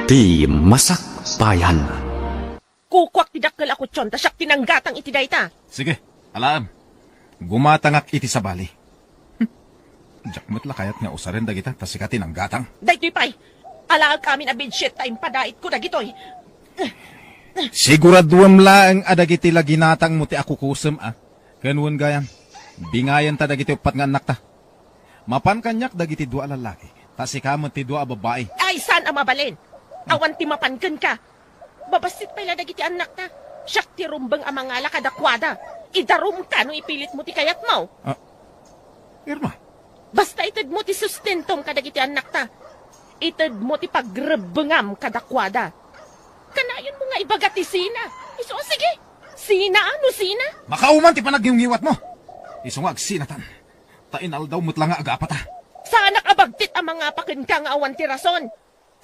Ti masak bayan. Kukwak tidakkel ako tyon, tasyak tinanggatang iti dayta. Sige, alam. Gumatangak iti sa bali. Jakmat la kayat nga usaren dagita, tasikatin ang gatang. Daytoy pay, alaag kami na bedsheet time padait ko dagitoy. Siguraduam la ang adagiti la ginatang mo ti ako kusem Kanwan gayam, bingayan ta dagiti upat nga anak ta. Mapan kanyak dagiti dua lalaki, tasikaman ti dua babae. Ay, saan ang mabalin? Awan ti mapanken ka. Babasit pala dagiti anak ta. Siyak ti rumbang ang mga lakadakwada. Idarum ka no ipilit mo ti kayat mo. Irma, Basta itad mo ti sustentom kadagiti anak ta. Itad mo ti pagrebengam kadakwada. Kanayon mo nga ibaga ti sina. Iso, sige. Sina ano sina? makauman ti panagyungiwat mo. Isungag sinatan, tainal daw mutla nga aga ta. Saan nakabagtit ang mga pakin ka nga awan ti rason?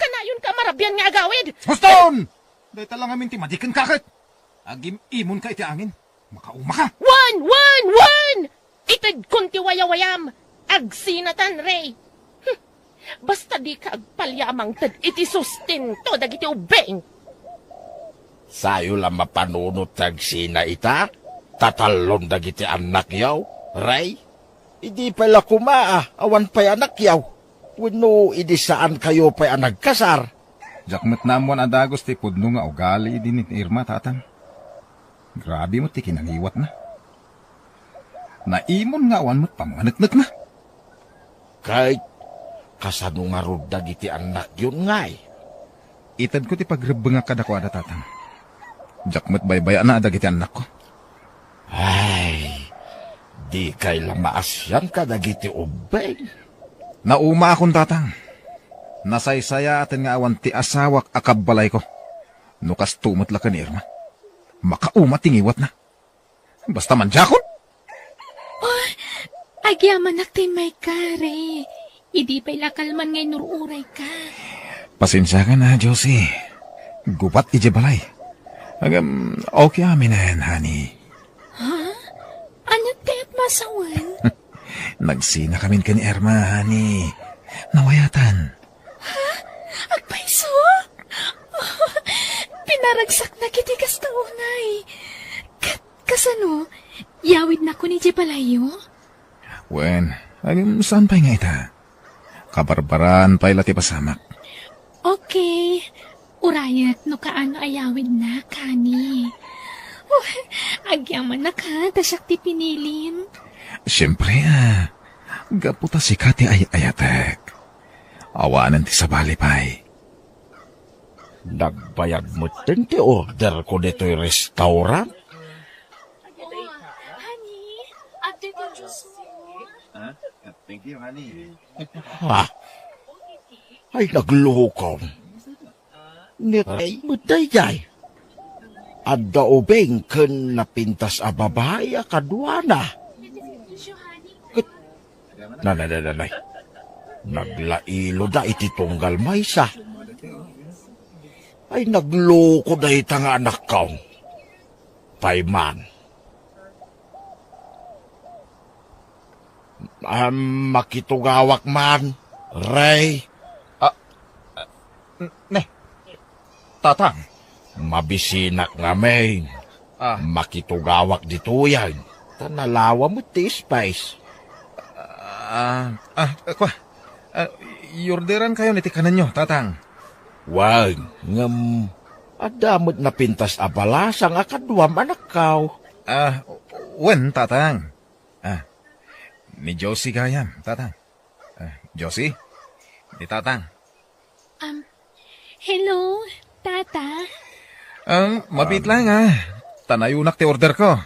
Kanayon ka marabyan nga agawid. Huston! Dahil talang amin ti madikan kakit. Agim imon ka iti angin. Makauma ka. One! Itad kun ti wayawayam. Agsinatan, Ray. Basta di ka agpalyamang tad iti sustento dagiti ubeng. Sayo lang mapanunot tag sina ita, tatalon dagiti anak yaw, Ray. Idi pala kumaa, awan pa'y anak yaw. Wano, idi saan kayo pa'y nagkasar. Jakmat namuan adagos ti pudno nga ugali din ni Irma tatang. Grabe mo ti kinangiwat na. Naimon nga awan mo't pamanagnak na. Kahit kasano nga rod dagiti anak yun ngay. Itad ko ti pagrebeng nga kadakwada tatang. Jakmat baybaya na adagiti anak ko. Ay, di kay lamaasyan ka dagiti ubay. Nauma akong tatang. Nasaysaya atin nga awan ti asawak akabbalay ko. Nukas tumot la ka ni Irma. Makauma tingiwat na. Basta manjakon. Oh, agyaman nakti may kare. Idi pa'y lakalman ngay nururay ka. Pasensya ka na, Josie. Gupat ijebalay. Okay amin na yan, honey. Ano tayo't masawan? Nagsina kami ka ni Irma, honey. Nawayatan. Agpaiso? Pinaragsak na kiti kastaunay. Kasano, yawid na ko ni Jebalayo? Wen, saan pa nga ita? Kabarbaran pa ilati pasamak. Okay. Urayat no kaano ayawid na, kani. Oh, agyaman na ka, tasyak ti pinilin. Siyempre, gaputa si Kati ayatek. Awanan ti sabali pa'y. Nagbayad mo din ti order ko dito'y restaurant. Honey, ate ko Diyos mo. Thank you, honey. Ha? Ay, naglukong. Niray mo dayay. Adda ubeng ken napintas a babae a kadwana. Nanay. Naglailo da iti tunggal maysa. Ay nagloko da ita nga anak kaw. Payman. Makitugawak man, Ray. Tatang. Mabisinak nga may. Makitugawak dito yan. Tanalawa mo ti spice. Yorderan kayo niti kanan nyo, tatang. Wag, ngam. Adamot na pintas abalasang akadwam anak kaw. Wen, tatang. Ni Josie gayam, tatang. Josie, ni tatang. Hello, tata. Mabit lang Tanayunak ti order ko.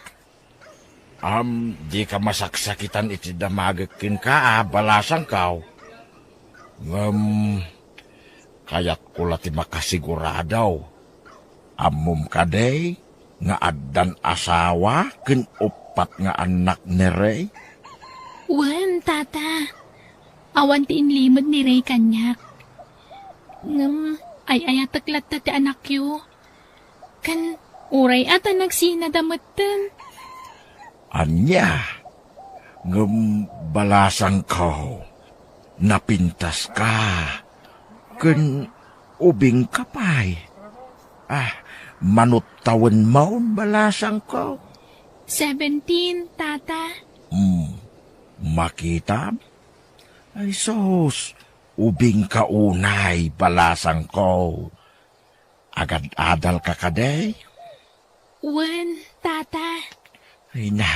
Di ka masaksakitan iti damagakin ka balasang kaw. Kaya't ko lati makasiguradaw. Amom ka day, nga addan asawa, kin upat nga anak ni Ray. Wan, tata. Awan ti inlimod ni Ray kanyak. Ay ayataklat ti anak yu. Kan uray ata nagsinadamatan. Anya, balasang ko, napintas ka, kun ubing kapay. Manuttawan maun balasang ko. 17, tata. Makita? Ay sos, ubing kaunay balasang ko. Agad-adal ka kaday? 1, tata. Ay na,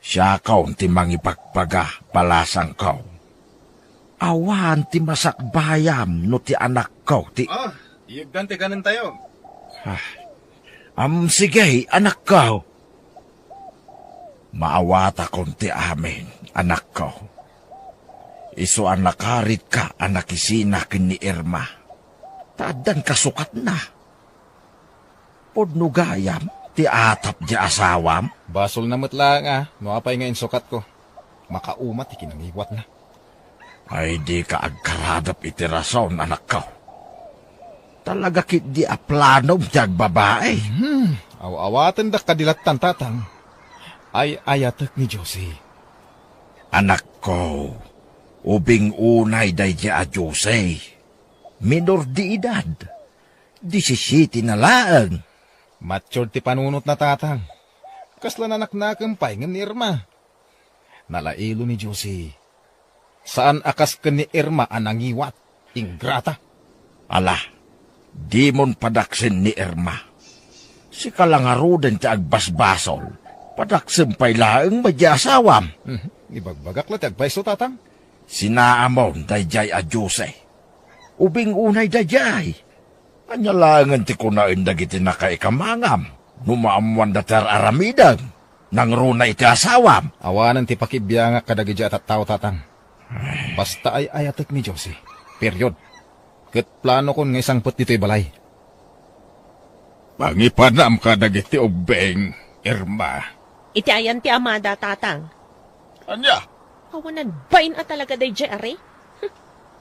siya kaun ti mangipagpaga balasang ko. Awan ti masakbayam no ti anak ko ti... Iyagdan ti kanin tayo. Sige, anak ko. Maawata kon ti amin, anak ko. Iso ang nakarit ka, anak isina kin ni Irma. Tadan kasukat na. Podno gayam, ti atap di asawam. Basol na lang Nuapay nga insukat ko. Makaumat ikinangiwat na. Ay di ka agkaradap iti rason, anak ko. Talaga kit di aplanom tiyag babae. Awawatan da kadilatan tatang. Ay ayatek ni Josie. Anak ko, ubing unay day di a Jose. Minor di edad. 17 na lang. Mature ti panunot na tatang. Kasla nanak na kampay nga ni Irma. Nalailo ni Josie. Saan akas ka ni Irma anangiwat? Ingrata. Ala, di mon padaksin ni Irma. Si kalangaro din ti agbasbasol. Padaksin pa'y laeng madyasawam. Ibagbagak la ti agpaiso tatang. Sinaamon dayjay a Jose. Ubing unay dayjay. Anyalangan ti kunain dagiti nakaikamangam. Numaamuan da ter aramidang. Nang runay ti asawam. Awanan ti pakibiyanga kadagidya at tao tatang. Basta ay ayatek ni Josie. Period. Ket plano kon nga isang put dito'y balay. Pangipanam ka dagiti ubeng, Irma. Iti ayan ti amada, tatang. Anya? Awanan bain a talaga day Jerry.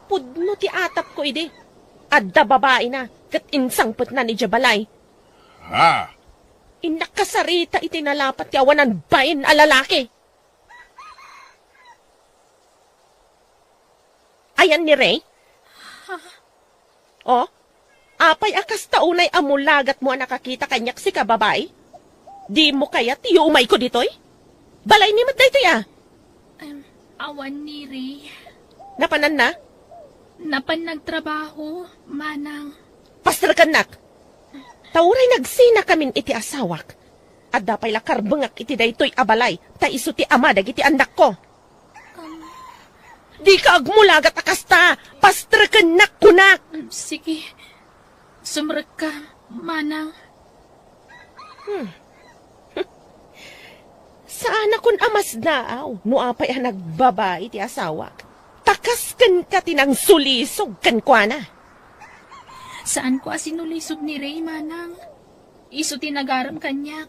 Pudno ti atap ko ide. Adda babae na, kat insangput na ni Jabalay. Ha? Inakasarita iti nalapat ti awanan bain a lalaki. Ayan ni Ray? Oh, apay akas taunay amulagat mo nakakita kanyak si kababae? Di mo kaya tiyo umay ko ditoy? Balay ni matday to'y Awan ni Ray. Napanan na? Napan nagtrabaho, manang. Pastor kanak, tauray nagsina kamin iti asawak. At dapay lakar bengak iti daytoy abalay, ta iso ti ama dagiti anak ko. Di ka agmulagat akasta, pastor kanak kunak. Sige. Sumrek ka, manang. Saan akon amas daaw, no apay ang nagbabae ti asawak. Takas kan ka tinang sulisog kan kwa na. Saan ko asinulisog ni Ray, manang? Iso tinagaram kanyak.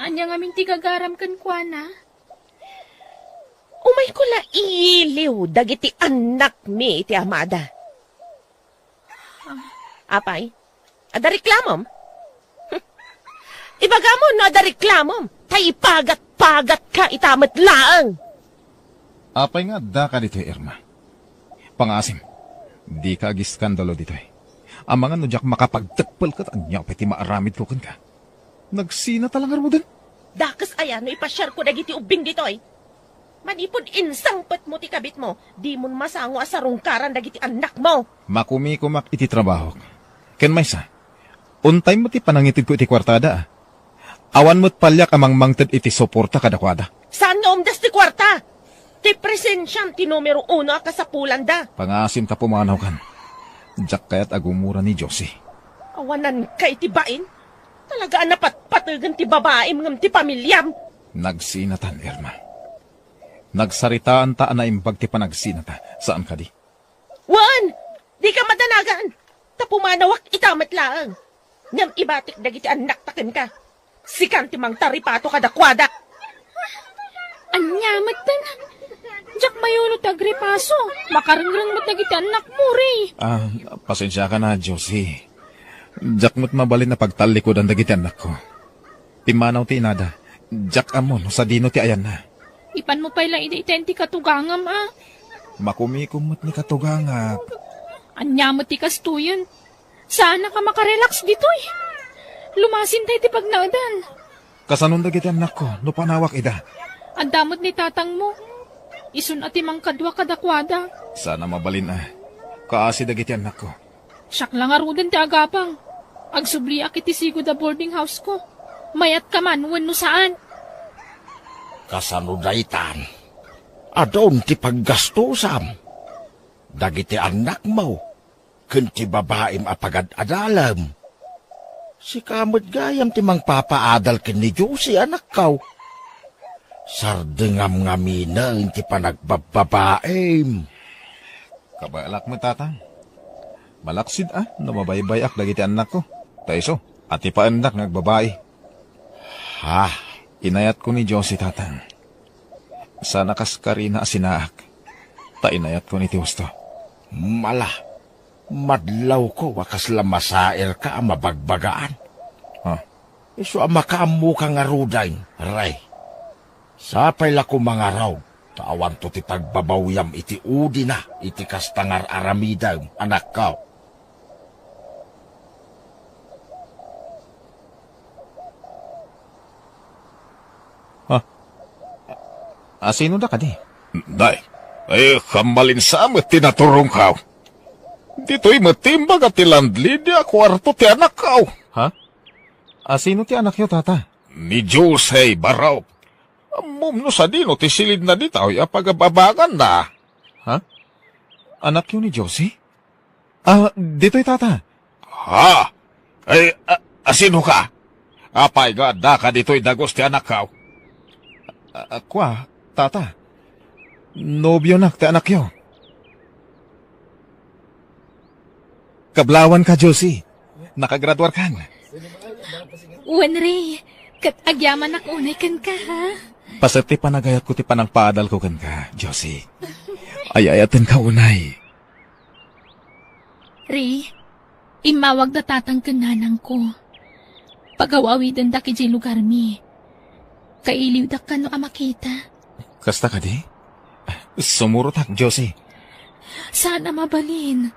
Anya nga min tigagaram kan kwa na? Umay ko la iliw, dagiti anak mi iti amada. Apay, ada reklamom? Ibaga mo no ada reklamom, tay pagat-pagat ka itamat laang. Apay nga da ka dito, Irma. Pangasim, di ka agiskandalo dito. Ang mga nudyak makapagtakpal ka, anya pati maaramid ko ka. Nagsina talangar mo din. Dakas ayan, no ipasyar ko dagiti ubing ditoy. Manipod insang pat mo ti kabit mo, di mo masango asarungkaran dagiti anak mo. Makumi-kumak iti trabaho. Ken maysa, untay mo ti panangitid ko iti kwartada. Awan mo't palyak amang mangted iti suporta kadakwada. Saan nga umdas ti kwarta? Ti presensyam ti numero 1 kasapulan da. Pangasim ta pumanaw kan. Diyak kaya't agumura ni Josie. Awanan kay ti bain? Talaga napat-patagan ti babae ngam ti pamilyam. Nagsinatan, Irma. Nagsaritaan ta na imbag ti panagsinata. Saan ka di? Wan! Di ka madanagan. Tapumanawak itamat laang. Ngam ibatik dagiti anak taken ka. Sikan ti mang taripato kadakwada. Anyamat tan. Diyak mayunot agripaso. Makarangrang matagiti anak mo, Ray. Pasensya ka na, Josie. Diyak mo't mabalin na pagtalikod ang dagiti anak ko. Timanaw ti inada. Diyak amon sa dino ti ayan na. Ipan mo pala iti katugangam, Makumikumot ni katugangak. Anyamot ti kastuyon. Sana ka makarelax dito eh. Lumasin tayo ti pagnaudan. Kasanong dagiti anak ko, no panawak ida. Ang damot ni tatang mo. Isun ati mang kadwa kadakwada. Sana mabalin Kaasi dagiti anak ko. Siyak lang arudan ti agapang. Agsubli akit ti sigod a boarding house ko. Mayat ka man, wano saan. Kasano daytan? Adon ti paggastusam. Dagiti anak mo. Kunti babaim apagad adalam. Si kamot gayam ti mang papaadal ken ni Josie anak kaw. Sardengam ngamina ti panagbababaim. Kabalak mo tatang. Malaksid na mabaybayak dagiti anak ko. Taiso, ati pa anak nagbabae. Ha? Inayat ko ni Josie tatang. Sana kaskarina asinaak. Inayat ko ni Tiusto. Mala, madlaw ko wakas lamasair ka ang mabagbagaan. Iso ang makaamu kang aruday, Ray. Sapay la ko mga raw, tawan to ti pagbabawyam iti udi na, iti kastangar aramidag, anak ka. Sino da ka di? Day, kamalin sa amat tinaturong ka. Dito'y matimbag at tilandli di kwarto ti anak ka. Ha? Sino ti anak yo, tata? Ni Jose Baraw. Mumno sa dino ti silid na ditaw pagababagan na. Ha? Anak yo ni Josie? Dito'y tata. Ha? Sino ka? Apay da ka dito'y dagos ti anak ka. Kwa, tata. Nobyo nak ti anak yo. Kablawan ka, Josie. Nakagraduar kan. Uwan, Ray. Kat agyaman ak unay kan ka, ha? Pasati panagayat ko ti panangpaadal ko kan ka, Josie. Ayayatan ka unay. Ray, imawag da tatang kananang ko. Pagawawidan da ki lugar mi. Kailiw da ka no amakita. Kasta ka di? Sumurot ak, Josie. Sana mabalin.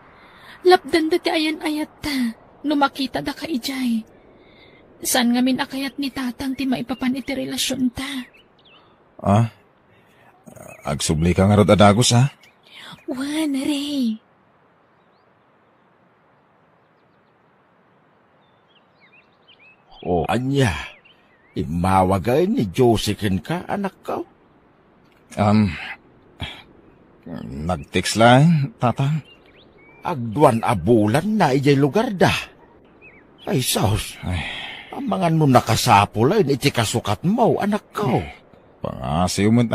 Lapdan da ti ayan-ayat ta. Numakita da ka ijay. Saan nga min akayat ni tatang ti maipapan iti relasyon ta? Agsubli ka nga rod adagos, ha? Wan, Ray. O anya, imawagay ni Josie ken ka, anak ka. Nag-text lang, tatang. Agduan abulan na ijay lugar da. Ay, saus. Ang mga nun nakasapulay, iti kasukat mo, anak ka. Pangasiw mo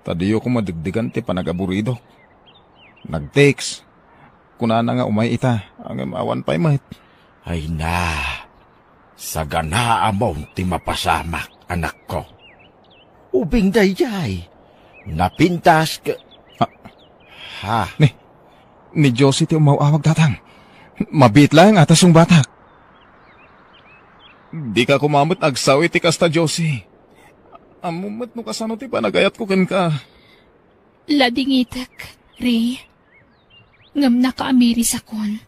Tadiyo ko madagdigan ti panagaburido. Nag-text. Kuna na nga umay ita. Ang awan pa'y mahit. Ay na, sa ganaa mo ti mapasamak, anak ko. Ubing dayjay, napintas ka. Ha? Ni Josie ti umawawag tatang. Mabit lang atas yung batak. Di ka kumamot agsawi ti kasta Josie. Amumot no kasano ti panagayat ko ken ka. Ladingitak, Ray. Ngam nakaamiri sakon.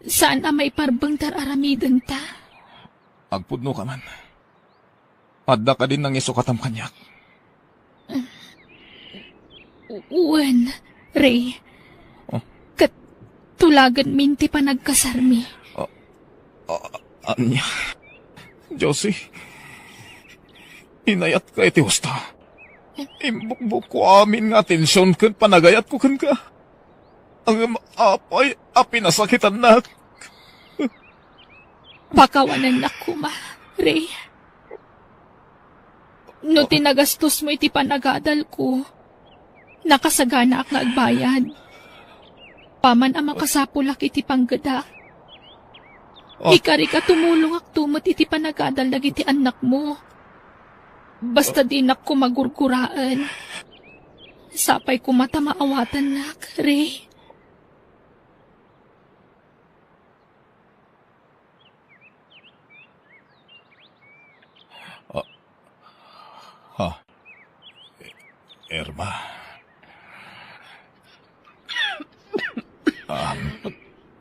Saan may parbang tararamidan ta? Agpudno ka man. Adda ka din ng isukatam kanyak. Uwan, Ray. Kat tulagan minti pa nagkasarmi. Anya? Josie, inayat ka iti husta. Imbukbuk ko amin nga atensyon kan panagayat ko kan ka. Ang apay, apinasakitan na. Pakawanan na kuma, Ray. No tinagastos mo iti panagadal ko, nakasagana ak nga agbayad. Paman ang makasapulak iti panggada. Ikari ka tumulong ak tumot iti panagadal dagiti anak mo. Basta dinak ko magurguraan. Sapay ko mata maawatan nak, Ray. Irma.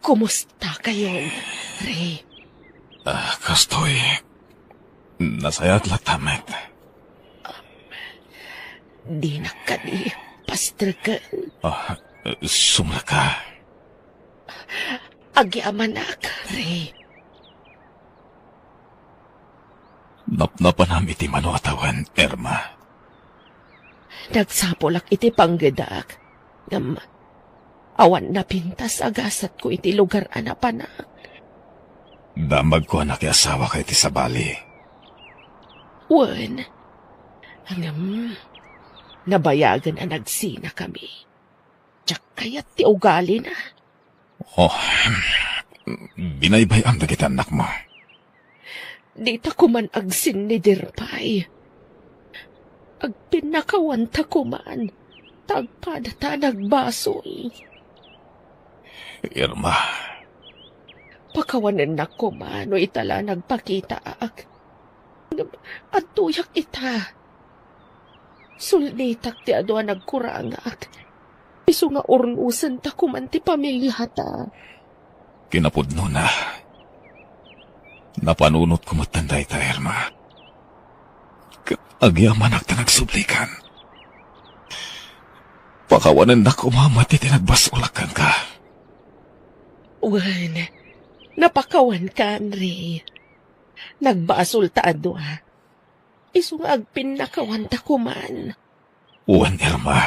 Kumusta kayo, Ray? Kastoy. Nasayat latamit. Di na ka ni pastrikan. Sumla ka. Agyaman na ka, Ray. Napnapanam iti mano atawan, Irma. Nagsapolak iti panggedak. Ngam, awan na pintas agasat ko iti lugar anapanak. Damag ko anak asawa kay iti sabali. Wan. Ngam, nabayagan na nagsina kami. Tsak kaya't ti ugali na. Binaybay ang dagiti anak mo. Dita ko man agsin ni Dirpay. Agpinakawanta ko man. Tagpadata nagbasol. Irma, Pakawanan na ko man o itala nagpakita ak. At tuyak ita. Sulnitak ti adwa nagkurangak. Piso nga urnusan ta kuman ti pamilya ta. kinapudno na. Napanunot ko matanday ta, Irma. Agyaman ak ta nagsublikan. Pakawanan na kumamat iti nagbasulakan ka. Wan, napakawan ka, Andre. Nagbasol ta adwa. Isong agpinakawan ta kuman. Uwan, Irma.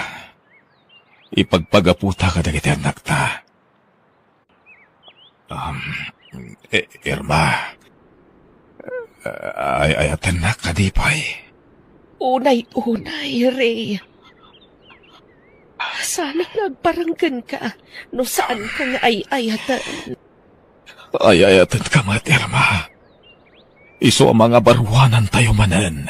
Ipagpagaputa ka dagiti anak ta. Irma. Ayatan na kadipay. Unay-unay, Ray. Sana nagparanggan ka no saan ka nga ay-ayatan. Ayatan ka mat, Irma. Iso ang mga barwanan tayo manan.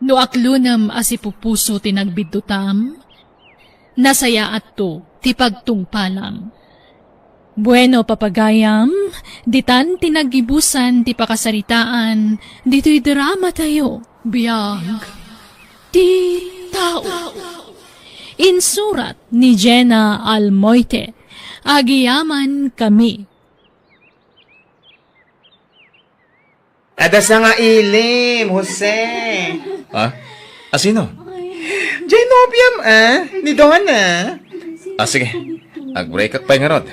No aklunam asipupuso tinagbidutam, nasaya atto ti pagtungpalam. Bueno papagayam, ditan tinagibusan ti pakasaritaan, dito'y drama tayo, biyag. Ti tao. Insurat ni Jenna Almoite, agiyaman kami. Adas na nga ilim, Jose. Sino? Genovium, Ni Donna. Sige. Ag-break ak pa'y nga rod.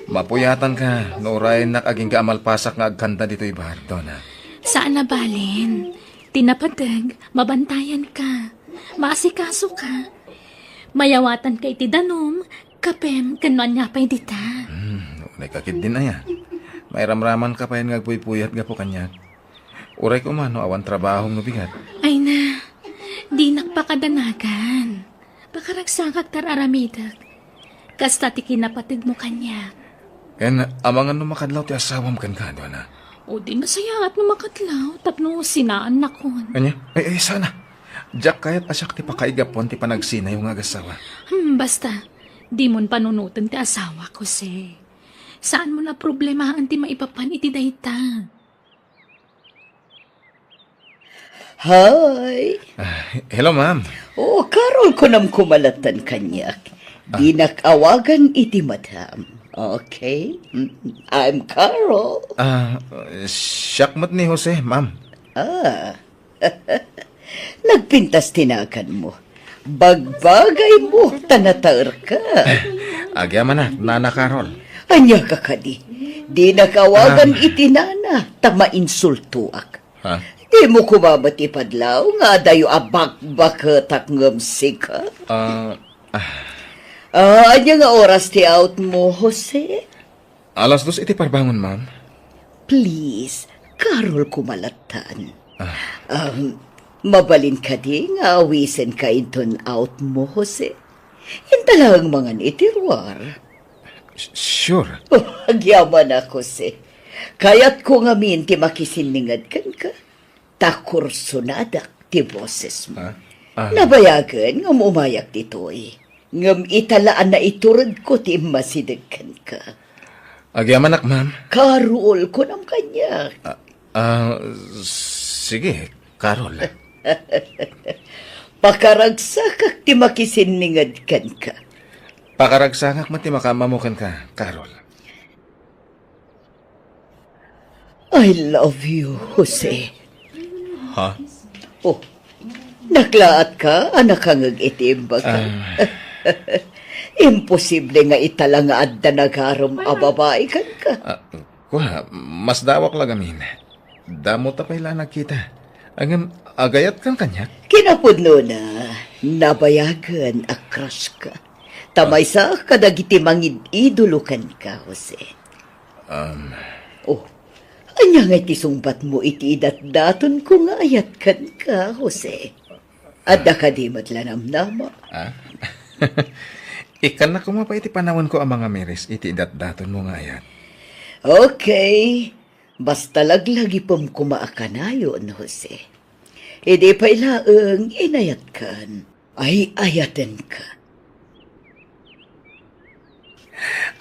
Mapuyatan ka. Nooray nakaging kaamalpasak nga agkanta dito'y bahar, Donna. Saan na balin? Tinapadag, mabantayan ka. Maasikaso ka. Mayawatan kay ti danom, kapem, kanuan nga pa'y dita. Nakakit din na yan. May ramraman ka pa yan ngagpuy-puyat nga po kanya. Uray ko man, no, awan trabahong nubigat. Ay na, di nakpakadanagan. Pakaragsakak tararamidag. Kasta ti kinapatid mo kanya. Kaya amangan no makadlaw ti asawam kan ka, Donna. O di masaya at numakatlaw, tapno sinaan na kon. Kanya? Sana. Jack kayat asyak ti pakaigapon ti panagsina yung agasawa. Basta, di mon panunutan ti asawa ko, se. Saan mo na problemahan ti maipapan iti dayta? Hi. Hello, ma'am. Karol ko nam kumalatan kanyak. Di nakawagan iti madam. Okay? I'm Carol. Siyak mat ni Jose, ma'am. Nagpintas tinakan mo. Bagbagay mo, tanataer ka. Agyaman na, Nana Carol. Anya ka kadi. Di nakawagan iti nana, tama-insultuak. Di mo kumamati padlaw, nga dayo abak-bakatak ngamsika. Anya nga oras ti out mo, Jose? 2:00 iti parbangon, ma'am. Please, Carol kumalatan. Mabalin ka di nga awisen ka inton out mo, Jose. Hintalang mga nitirwar. Sure. Agyaman ako, Jose. Kaya't ko nga minti makisiningad kan ka. Takursunadak ti boses mo. Nabayagan ngam umayak ditoy. Ngam italaan na iturad ko ti masidag kan ka. Agyaman ak, ma'am. Karuol ko ng kanya. Sige, Carol. Pakaragsak ti makisiningad kan ka. Pakaragsakak mo ti makamamukan ka, Carol. I love you, Jose. Ha? Oh, naklaat ka, anak kang itiimbag ka. Imposible nga itala nga adda nagarom a babae kan ka. Kuha, mas dawak lang amin. Damo ta pala nakita. Ang agayat kang kanya. Kinapudno na, nabayagan a crush ka. Tamay sa kadagiti mangid idulukan ka, Jose. Oh, anya nga iti sungbat mo iti idat-daton ko nga ayat kan ka, Jose. Adda ka di matlanamnama. Ikan na kumapa iti panahon ko ang mga miris, iti dat-daton mo nga ayat. Okay, basta laglagi pong kumaakanayon, Jose. Hindi pa ilaang inayat kan, ay ayaten ka.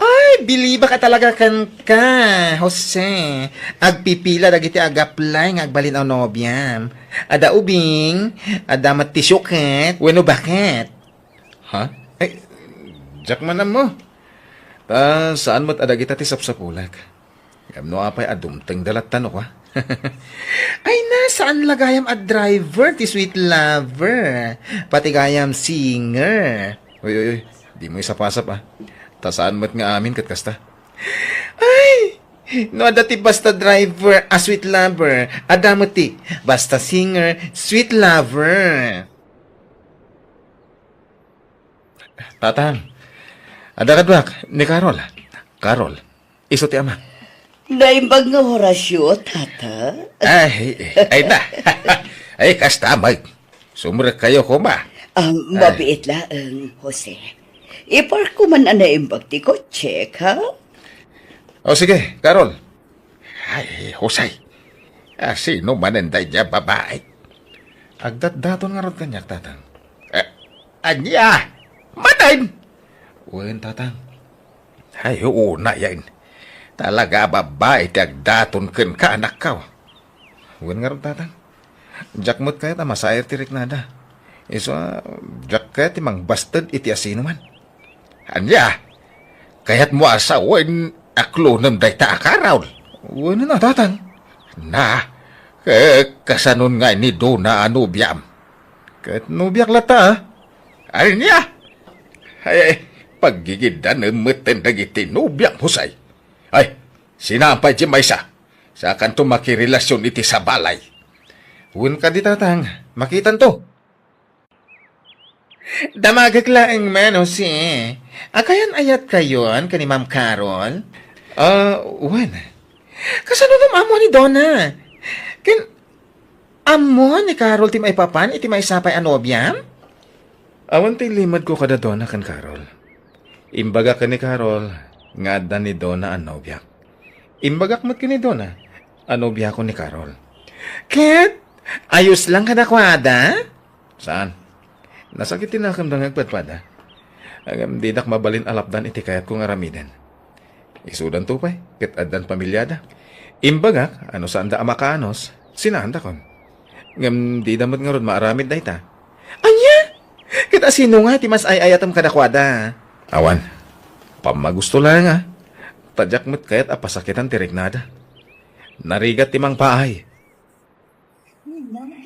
Ay, biliba ka talaga kan ka, Jose. Agpipila dagiti agaplay nga agbalin ang nobyam. Ada ubing, ada matisyuket, weno bakit? Ha? Ay, Jack man mo. Saan mo't adag ita ti sapsapulag? Gamno apay adumteng dalat tanok ha? Ay, nasaan lagayam a driver, ti sweet lover? Pati gayam singer. Uy, di mo isapasap ha? Ta saan mo't nga amin kat kasta? Ay, no ada ti basta driver, a sweet lover. Ada mo ti, basta singer, sweet lover. Tatang, ada kadwak ni Carol. Carol, iso ti ama. Naimbag nga orasyo, tata. Ay na. Ay, kasta mag. Sumurek kayo ko ba? Mabiit lang, Jose. Ipark ko man naimbag ti kotse, ha? O sige, Carol. Ay, Husay. Sino manenday niya babae? Agdat-daton nga ron kanyak, tatang. Anya! Manain! Uwen, tatang. Ay, una yan. Talaga babae ti agdaton ken ka anak ka. Uwen nga ron, tatang. Jack mo't kaya ta masayar ti Riknada. Iso, Jack kaya ti mang bastard iti asino man. Anya! Kaya't mo asawen aklunem day ta akaraw. Uwen na, tatang. Na, kasanon nga ni Dona Anubiam. Kahit nubiyak lata, ha? Anya! Ay, paggigidan ng meten dagiti Nubiam, Husay. Ay, sinampay di maysa. Sa kanto makirelasyon iti sa balay. Uwen ka di, tatang. Makitan to. Damagag laeng man, Jose. Akayan ayat kayon kani Ma'am Carol? Uwen. Kasano nung amo ni Donna? Amo ni Carol ti may papan iti may sapay anobyam? Awan ti limad ko kada Donna kan Carol. Imbaga ka ni Carol, nga da ni Donna ang nobyak. Imbagak mo't ka ni Donna, ang nobya ko ni Carol. Ket, ayos lang kadakwada? Saan? Nasakit tinakam dang agpadpada. Agam didak mabalin alapdan iti kayat kong aramiden. Isudan tupay, ket addan pamilyada. Imbagak, ano saan da amakanos, sinanda kon. Ngam di damot nga ron maaramid da ita. Anya? Kita sino nga ti mas ayatam kadakwada? Awan, pamagusto lang ha. Tadyak mo't kayat apasakitan ti Riknada. Narigat timang paay.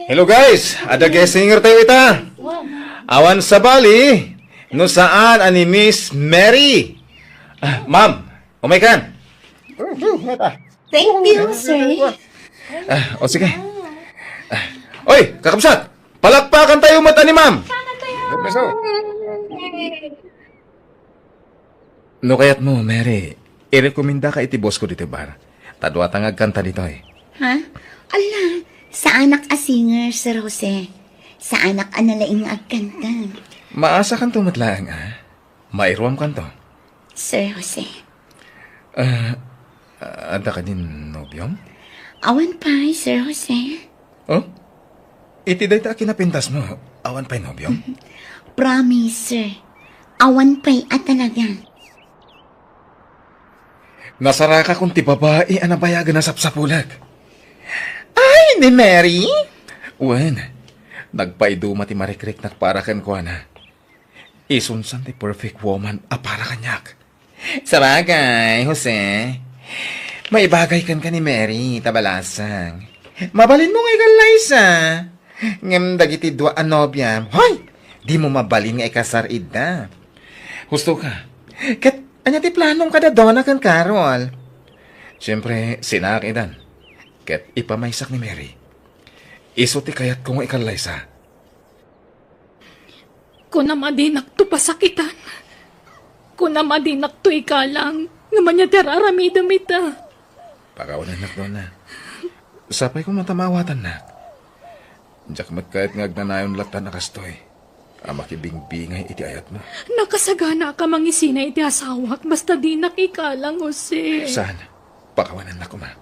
Hello guys! Ada guest singer tayo ita. Awan sa Bali, no saan ani Miss Mary. Ma'am, umay kan. Thank you, sir. O sige. Oy, kakabsat! Palakpakan tayo mata ni ma'am! No kayat mo, Mary, irekomenda ka iti boss ko dito bar. Tadwa tangag kanta dito eh. Ha? Ala, sa anak a singer, Sir Jose. Sa anak analaing agkanta. Maasa kan tumatlaan ha? Mairuam kan to. Sir Jose. Ada ka din nobyong? Awan pa, Sir Jose. Oh? Iti day ta kinapintas mo. Awan pa'y nobyong? Promise, sir. Awan pa'y at talaga. Nasaraka kung ti babae ang nabayagan na sapsapulag. ni Mary? Wen, nagpaiduma ti marikrik na para kan ko na. Isunsan ti perfect woman para kanyak. Sabagay, Jose. May bagay kan ka ni Mary, tabalasang. Mabalin mo nga ikan Liza. Ngam dagiti dua anobya. Hoy! Di mo mabalin nga ikasar ida. Husto ka. Kat, anya ti planong kada dona kan Carol. Siyempre, sinakidan. Kat ipamaysak ni Mary. Iso ti kayat ko nga ikan Liza. Kunamadinak to pasakitan. Kunamadinak to ikalang. Naman niya teraramidam ita. Pagawanan nak doon na. Sapay kong matamawatan na. Diyak magkait nga agnanayon latan na kastoy. Makibingbingay iti ayat mo. Nakasagana ka mangisina iti asawak. Basta di nakikalang, Jose. Saan? Pakawanan na ko ma.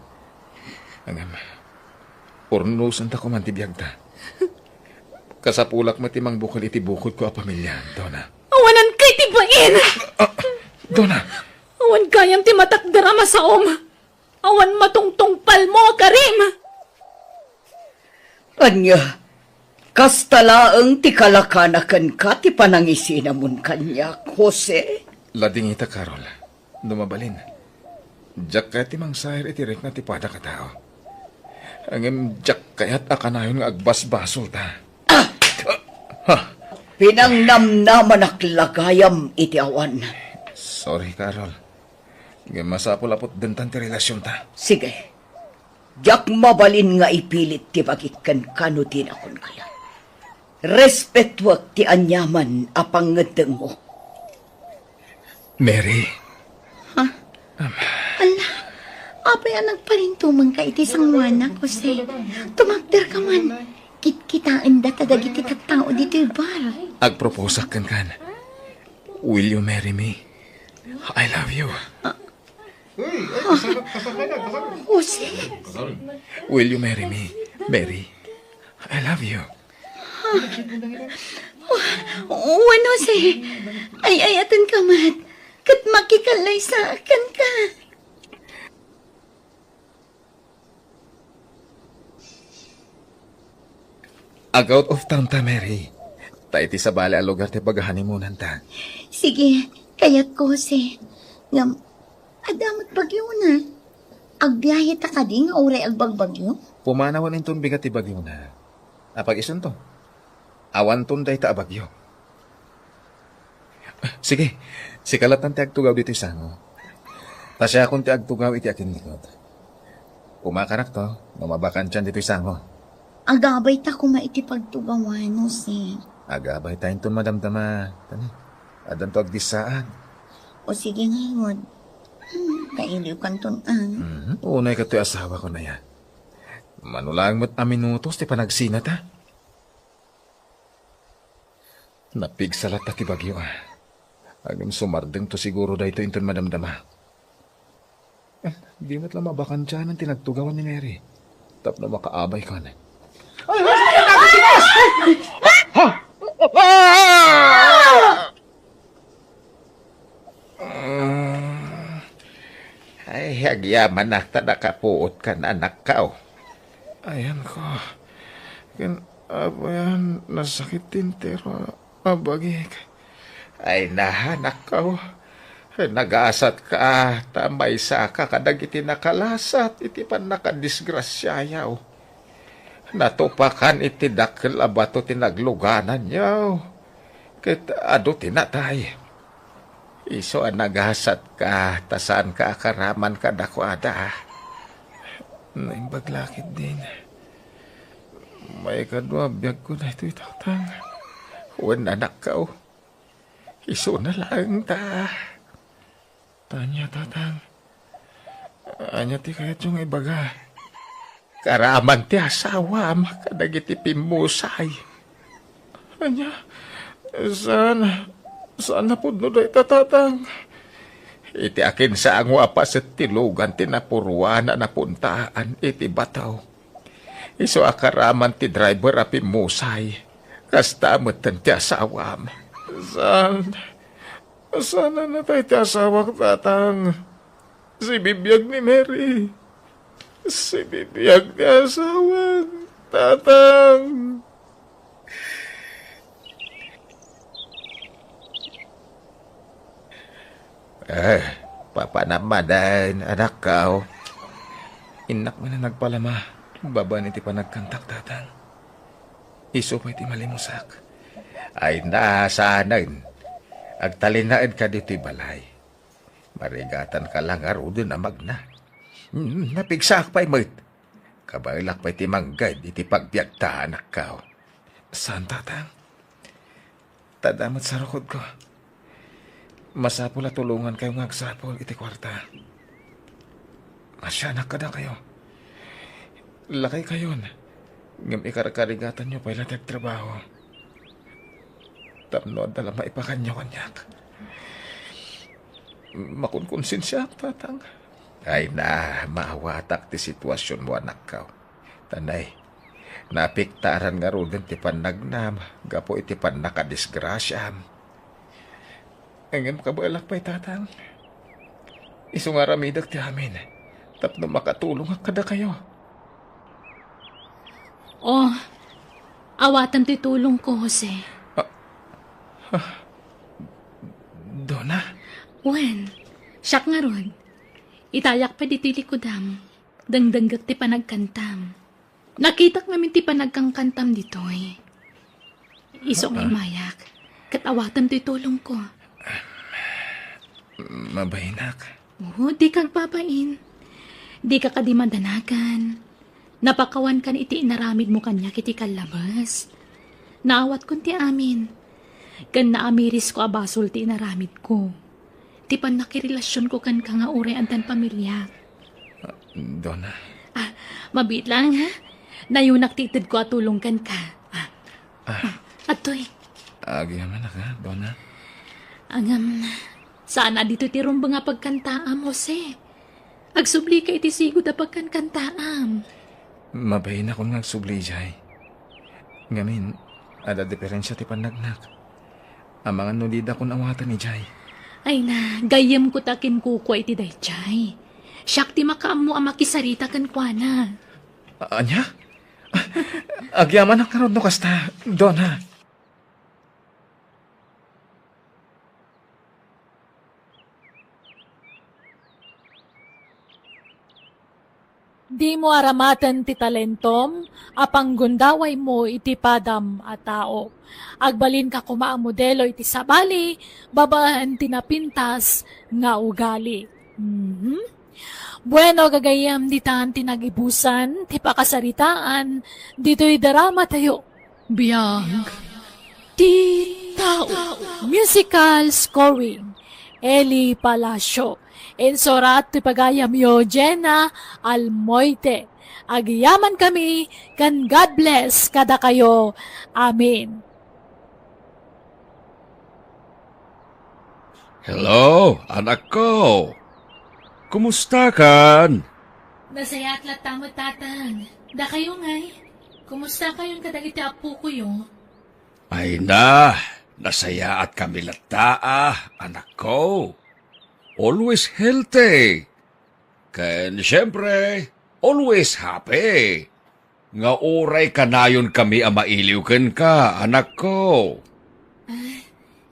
Angam. Urnusan ta ko man tibiyag ta. Kasapulak mo timang bukol iti bukod ko a pamilya, Dona. Awanan kay tibain! Dona! Awan kayang ti matakdara masaom. Awan matungtong palmo, Karim! Anya, kastalaang ti kalakanakan ka ti panangisinamon kanyak, Jose. Lading ita, Carol. Dumabalin. Diyak kaya ti mangsahir iti rik na ti pada katao. Angem diyak kaya't akanayon nga agbasbasol ta. Pinangnamnaman aklagayam iti awan. Sorry, Carol. Ngayon masapulapot din tan ti relasyon ta. Sige. Diyak mabalin nga ipilit ti bagikan kano tinakon kaya. Respetwag ti anyaman apangedeng mo. Mary. Ala, apay ang nagparintumang ka iti sangwana, Jose. Tumagder ka man. Kit-kitaan da tadagiti tattao dito bar. Agproposak kan kan. Will you marry me? I love you. Jose, Will you marry me, Mary? I love you. uwan, Jose. Ay-ayatan ka mat. Kat makikalay sa akan ka. Out of town ta, Mary. Ta iti sa bali a lugar ti paghanimunan ta. Sige, kayat ko, Jose. Ngam, adamat bagyo na. Agbiyahe ta ka di nga uray agbagbagyo. Pumanawan inton bigat ti bagyo na. Apag isun to. Awan ton day ta abagyo. Sige, sikalatan ti agtugaw dito sango. Tasya akong ti agtugaw iti akin likod. Umakarak to, mamabakan tiyan dito sango. Agabay ta kuma iti pagtugawan, Jose. Agabay tayo ton madamdama. Tani, adan to agdisaan. O sige ngayon. Kailiw kanton ang. Unay ka to'y asawa ko na yan. Manulang mo't a minutos ti panagsina ta. Napigsalat ta ti bagyo Agam sumardeng to siguro da ito inton madamdama. Di mo't lang mabakan dyan ang tinagtugawan ni Mary. Tap na makaabay ka na. Ay, agyaman na ta nakapuot ka na anak ka. Ayan ko. Ayan, nasakit tintero. Abagik. Ay, nahanak ka. Nag-asat ka. Tamay sa ka. Kadag iti nakalasat. Iti pan nakadisgrasyayaw. Natupakan iti dakil abato tinagluganan yaw. Kit ado tinatay. Iso ang naghasat ka, tasaan ka akaraman ka dakwada. Naimbaglakit din. May kadwa, biyag ko na ito'y tatang. Huwag anak ka Iso na lang ta. Tanya tatang. Anya ti kayat yung ibaga. Karaman ti asawa, makadagiti pimusay. Anya, Sana po no day tatatang. Iti akin sa ang wapas at tilugan tinapurwa na napuntaan iti bataw. Iso akaraman ti driver api musay. Kasta amatan ti asawam. Sana na tayo ti asawak tatang. Si bibiyag ni Mary. Si bibiyag ni asawang tatang. Papa naman anak ka. Inak mo na nagpalama. Baba ni ti pa nagkantak tatang. Iso pa iti malimusak. Ay na, saanan. Agtalinaid ka dito balay. Marigatan ka lang arudon na magna. Napigsak pa'y mo't. Kabailak pa'y ti manggay, iti pagbiagta anak ka. Saan tatang? Tadamot sa rukod ko. Masapul at tulungan kayo ngagsapol iti kwarta. Masyanak ka na kayo. Lakay kayo na. Ngam ikarakarigatan nyo pa'y latag trabaho. Tamnood na lang maipakanyo kanyak. Makunkunsin siya, tatang. Ay na, mahawatak ti sitwasyon mo anak ka. Tanay, napiktaran nga ro din ti panagnam. Gapo iti pan nakadisgrasyam. Ngayon kabalak pa'y tatang. Iso nga ramidag ti amin. Tapno makatulong kada kayo. Oh, awatan ti tulong ko, Jose. Donna? Wen, siyak nga ron. Itayak pa di ti likodam. Dangdanggak ti panagkantam. Nakitak namin ti panagkangkantam ditoy. Iso nga imayak. Katawatan ti tulong ko. Mabahinak. Oo, di kang papain. Di ka kadimandanagan. Napakawan kan iti inaramid mo kanya kiti kalabas. Naawat kun ti amin. Kan naamiris ko abasol ti inaramid ko. Ti pan nakirelasyon ko kan ka nga ure antan pamilya. Donna? Mabit lang ha. Nayunak titid ko at tulong kan ka. Atoy. Agyaman na ka, Donna? Sana dito ti rumba nga pagkantaam, Jose. Agsubli ka iti sigod na pagkankantaam. Mabahin akong nagsubli, Jay. Ngamin, ada diferensya ti panagnak. Ang mga nulida kong awatan ni Jay. Ay na, gayam ko takin kukwa iti dayjay. Siyak ti makaam mo ang makisarita kan kwa na. Anya? Agyaman ang karod no kasta, Donna. Di mo aramatan ti talentom, apang gundaway mo iti padam a tao. Agbalin ka kuma ang modelo iti sabali, babaan ti napintas nga ugali. Bueno, gagayam ditan ti nagibusan, ti pakasaritaan, dito'y darama tayo. Biyag. Ti tao. Musical scoring. Eli Palacio. Ensorat ti pagayam yo Jenna Almoite. Agyaman kami, kan God bless kada kayo. Amen. Hello, anak ko. Kumusta kan? Nasaya at latamot tatang. Da kayo ngay. Kumusta kayong kadagiti apo ko yo? Ay na, nasaya at kami lataa, anak ko. Always healthy. Ken siyempre, always happy. Nga oray kanayon kami ang mailiw ken ka, anak ko.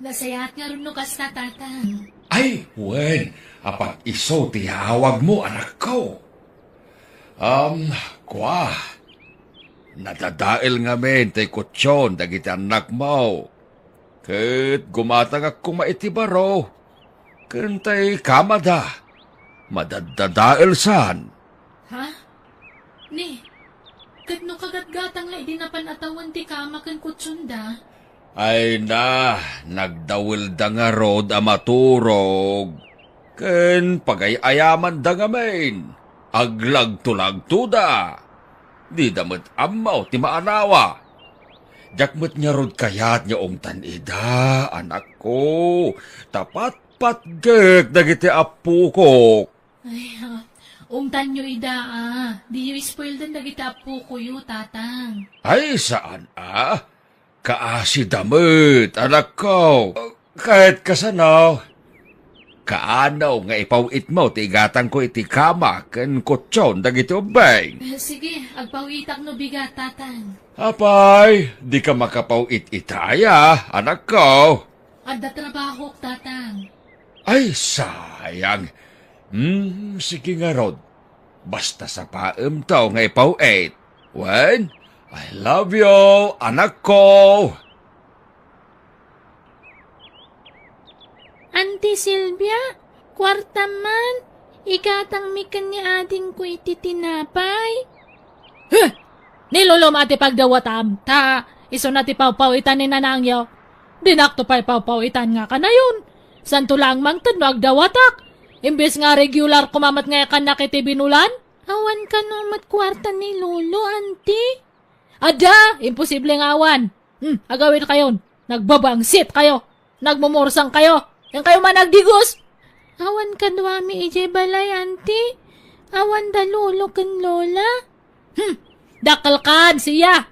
Nasaya at nga rin no kasta tatang. Ay, wen, apat iso tihawag mo, anak ko. Kwa, nadadail nga men, tay kutsyon, dagiti anak mo. Ket gumatang akong maitibaro. Kentay kamada, madadadail san. Ha? Ni, kat no kagatgatang nga idinapan ti kamakan kutsunda. Ay na, nagdawil da nga rod a maturog. Ken pagayayaman da nga main, aglag-tulag da. Di damat amaw ti maanawa. Jakmet niya rod kayat niya tanida, anak ko. Tapat patgek dagiti apu ko. Ay, umtan nyo ida Di nyo spoil din dagiti apo ko yo, tatang. Ay, saan Kaasi damit, anak ko. Kahit kasano. Kaanaw nga ipawit mo, tigatang ko iti kama, ken kutsyon, dagiti ubay. Sige, agpawitak no bigat, tatang. Apay, di ka makapawit itaya, anak ko. Adda trabaho, tatang. Ay, sayang. Sige nga, Rod. Basta sa paem tao nga ipawit. Wen, I love you, anak ko. Auntie Silvia, kwarta man, ikatang mikan ni ading ko iti tinapay. Huh! Nilulom ati pagdawatam, ta, iso na ti pawpawitan ni nanangyaw. Dinakto pa'y pawpawitan nga ka na yun. Santo lang mang tad magdawatak. Imbes nga regular kumamat nga kan nakiti binulan. Awan ka no kwarta ni Lolo, auntie. Ada, imposible nga awan. Agawin kayon. Nagbabangsit kayo. Nagmumursang kayo. Yang kayo man nagdigos. Awan ka duwami ije balay, auntie. Awan da Lolo kan Lola. Dakal kan siya.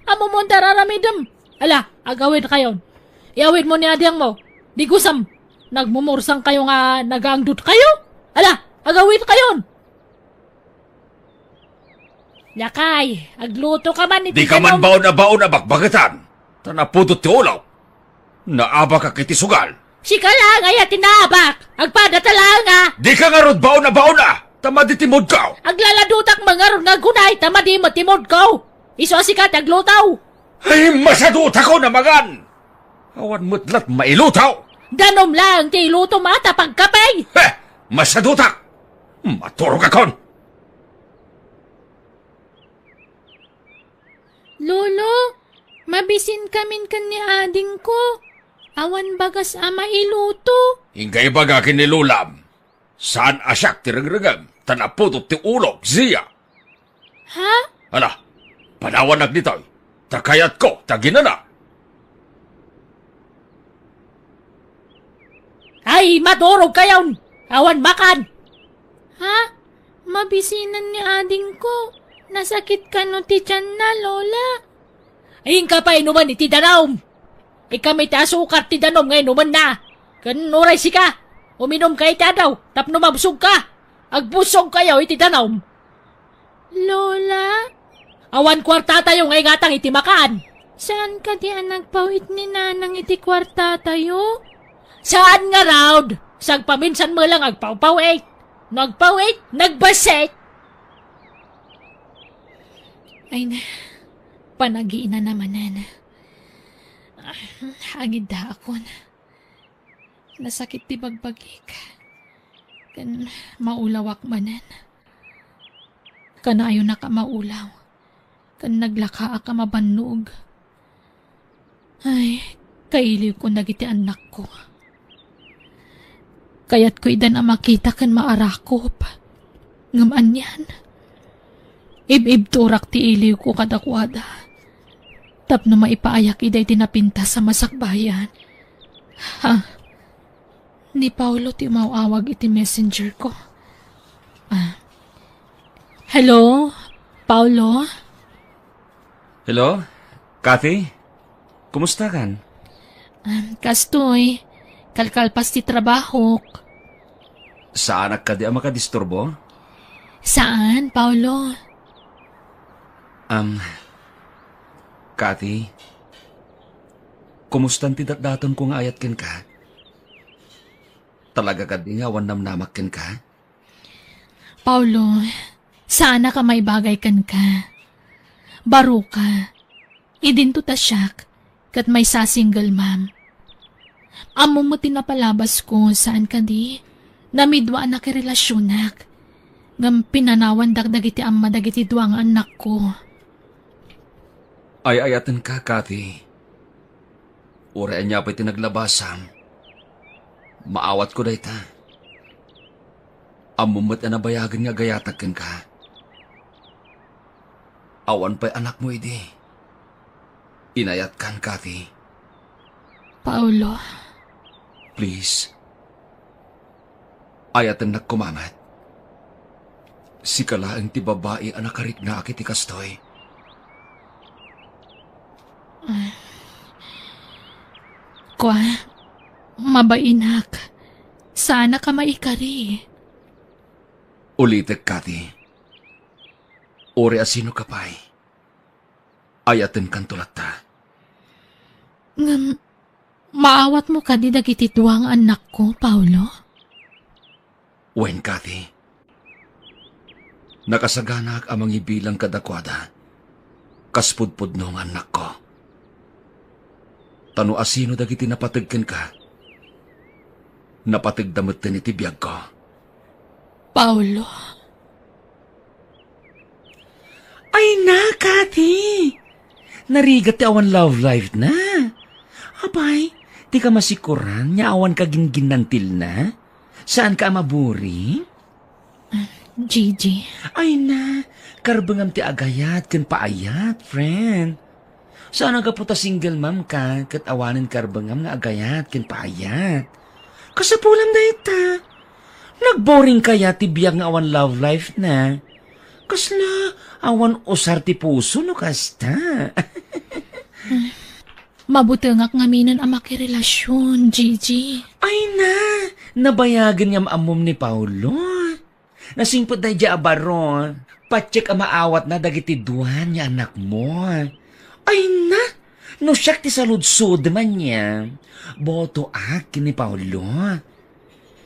Amo mo tararamidem. Ala, agawin kayon. Iawin mo ni adyang mo. Digusam. Nagmumursang kayo nga nagaangdut kayo. Ala, agawin kayon. Lakay, agluto ka man iti Di ka man baon na bakbagatan. Tanapudot ti ulaw. Naaba ka kiti sugal. Sika lang ay tinabak. Agpada talanga. Di ka nga rod baon na. Tama di timod ka. Aglaladutak mga ron nga gunay. Tama di matimod ko. Iso asikat aglutaw. Ay, masaduta ko na magan. Awan mutlat mailutaw. Danom lang ti iluto mata pagkapay. Masadutak. Maturog akon. Lolo, mabisin kamin kan ni ading ko. Awan bagas ama iluto. Ingay baga kinilulam. Saan asyak ti regregam? Tanapudot ti ulog, ziya. Ha? Ala, panawan nagnitoy. Takayat ko, taginana. Ay, maturog kayon. Awan makan. Ha? Mabisinan ni ading ko. Nasakit ka no ti tiyan na, Lola. Ayun ka pa inuman iti danom. Ikamay ti asukar ti danom ngayon inuman na. Kanuray si ka. Uminom ka iti daw. Tapno mabusog ka. Agbusog kayo iti danom. Lola? Awan kwarta tayo ngay ngatang iti makaan. Saan ka di ang nagpawit ni nanang iti kwarta tayo? Saan nga raud? Sagpaminsan mo lang agpawpawit. Nagpawit, nagbasit. Ay na, panagi na namanan. Hagid da ako na. Nasakit ti bagbagik. Kan maulawak manan. Kanayo na ka maulaw. Kan naglaka ka mabannog. Ay, kailiw ko nagiti anak ko. Kaya't ko idan ang makita kan maarakop. Ngaman yan. Ib-ib turak ti iliw ko kadakwada. Tapno maipaayak iday tinapinta sa masakbayan. Ha? Ni Paulo ti mauawag iti messenger ko. Hello? Paulo? Hello? Kathy? Kumusta kan? Kastoy. Kalkalpas ti trabaho. Saan ka di makadisturbo? Saan, Paulo? Kathy? Kumusta ti datdaton ko nga ayat ken ka? Talaga ka di nga namnamak ken ka? Paulo, sana ka may bagay kan ka. Baro ka. Idinto ta siyak, kat may sa-single ma'am. Amo mo tinapalabas ko saan ka di. Namidwa na kirelasyonak. Ngam pinanawan dagdag iti amma dagiti duwang anak ko. Ay ayatan ka, Kathy. Ure niya pa'y tinaglabasan. Maawat ko day ta. Amumot na nabayagan nga gayatakin ka. Awan pa'y anak mo idi. Inayat kan, Kathy. Paulo. Please. Ayatan nagkumamat. Si kalaang ti babae anak karit na akit ikastoy. Kwa, mabainak. Sana ka maikari. Ulitek, Kati. Ore asino kapay. Ayaten kan tulata. Ngam, maawat mo ka di dagiti duwang anak ko, Paulo? Wen, Kati. Nakasaganak amang ibilang kadakwada. Kaspudpud nung anak ko. Tano asino dagiti napatagkan ka. Napatagdamot din iti biyag ko. Paulo? Ay na, Kati. Narigat ti awan love life na. Abay, di ka masikuran, nya awan ka ginginantil na. Saan ka maburi? Gigi. Ay na, karbangam ti agayat, kan paayat, friend. Saan nga puta single mom ka, kat awanin karbangam nga agayat, kan paayat. Kasapulam na ita. Nagboring kaya ti biyag nga awan love life na. Kasla, awan usar ti puso no kasta. Mabutengak ngaminan ang makirelasyon, Gigi. Ay na, nabayagan nga maamom ni Paulo. Nasingpot na dya abaron, patsik ang maawat na dagiti duhan niya anak mo. Ay na, no siyak ti saludsud man niya. Boto akin ni Paulo.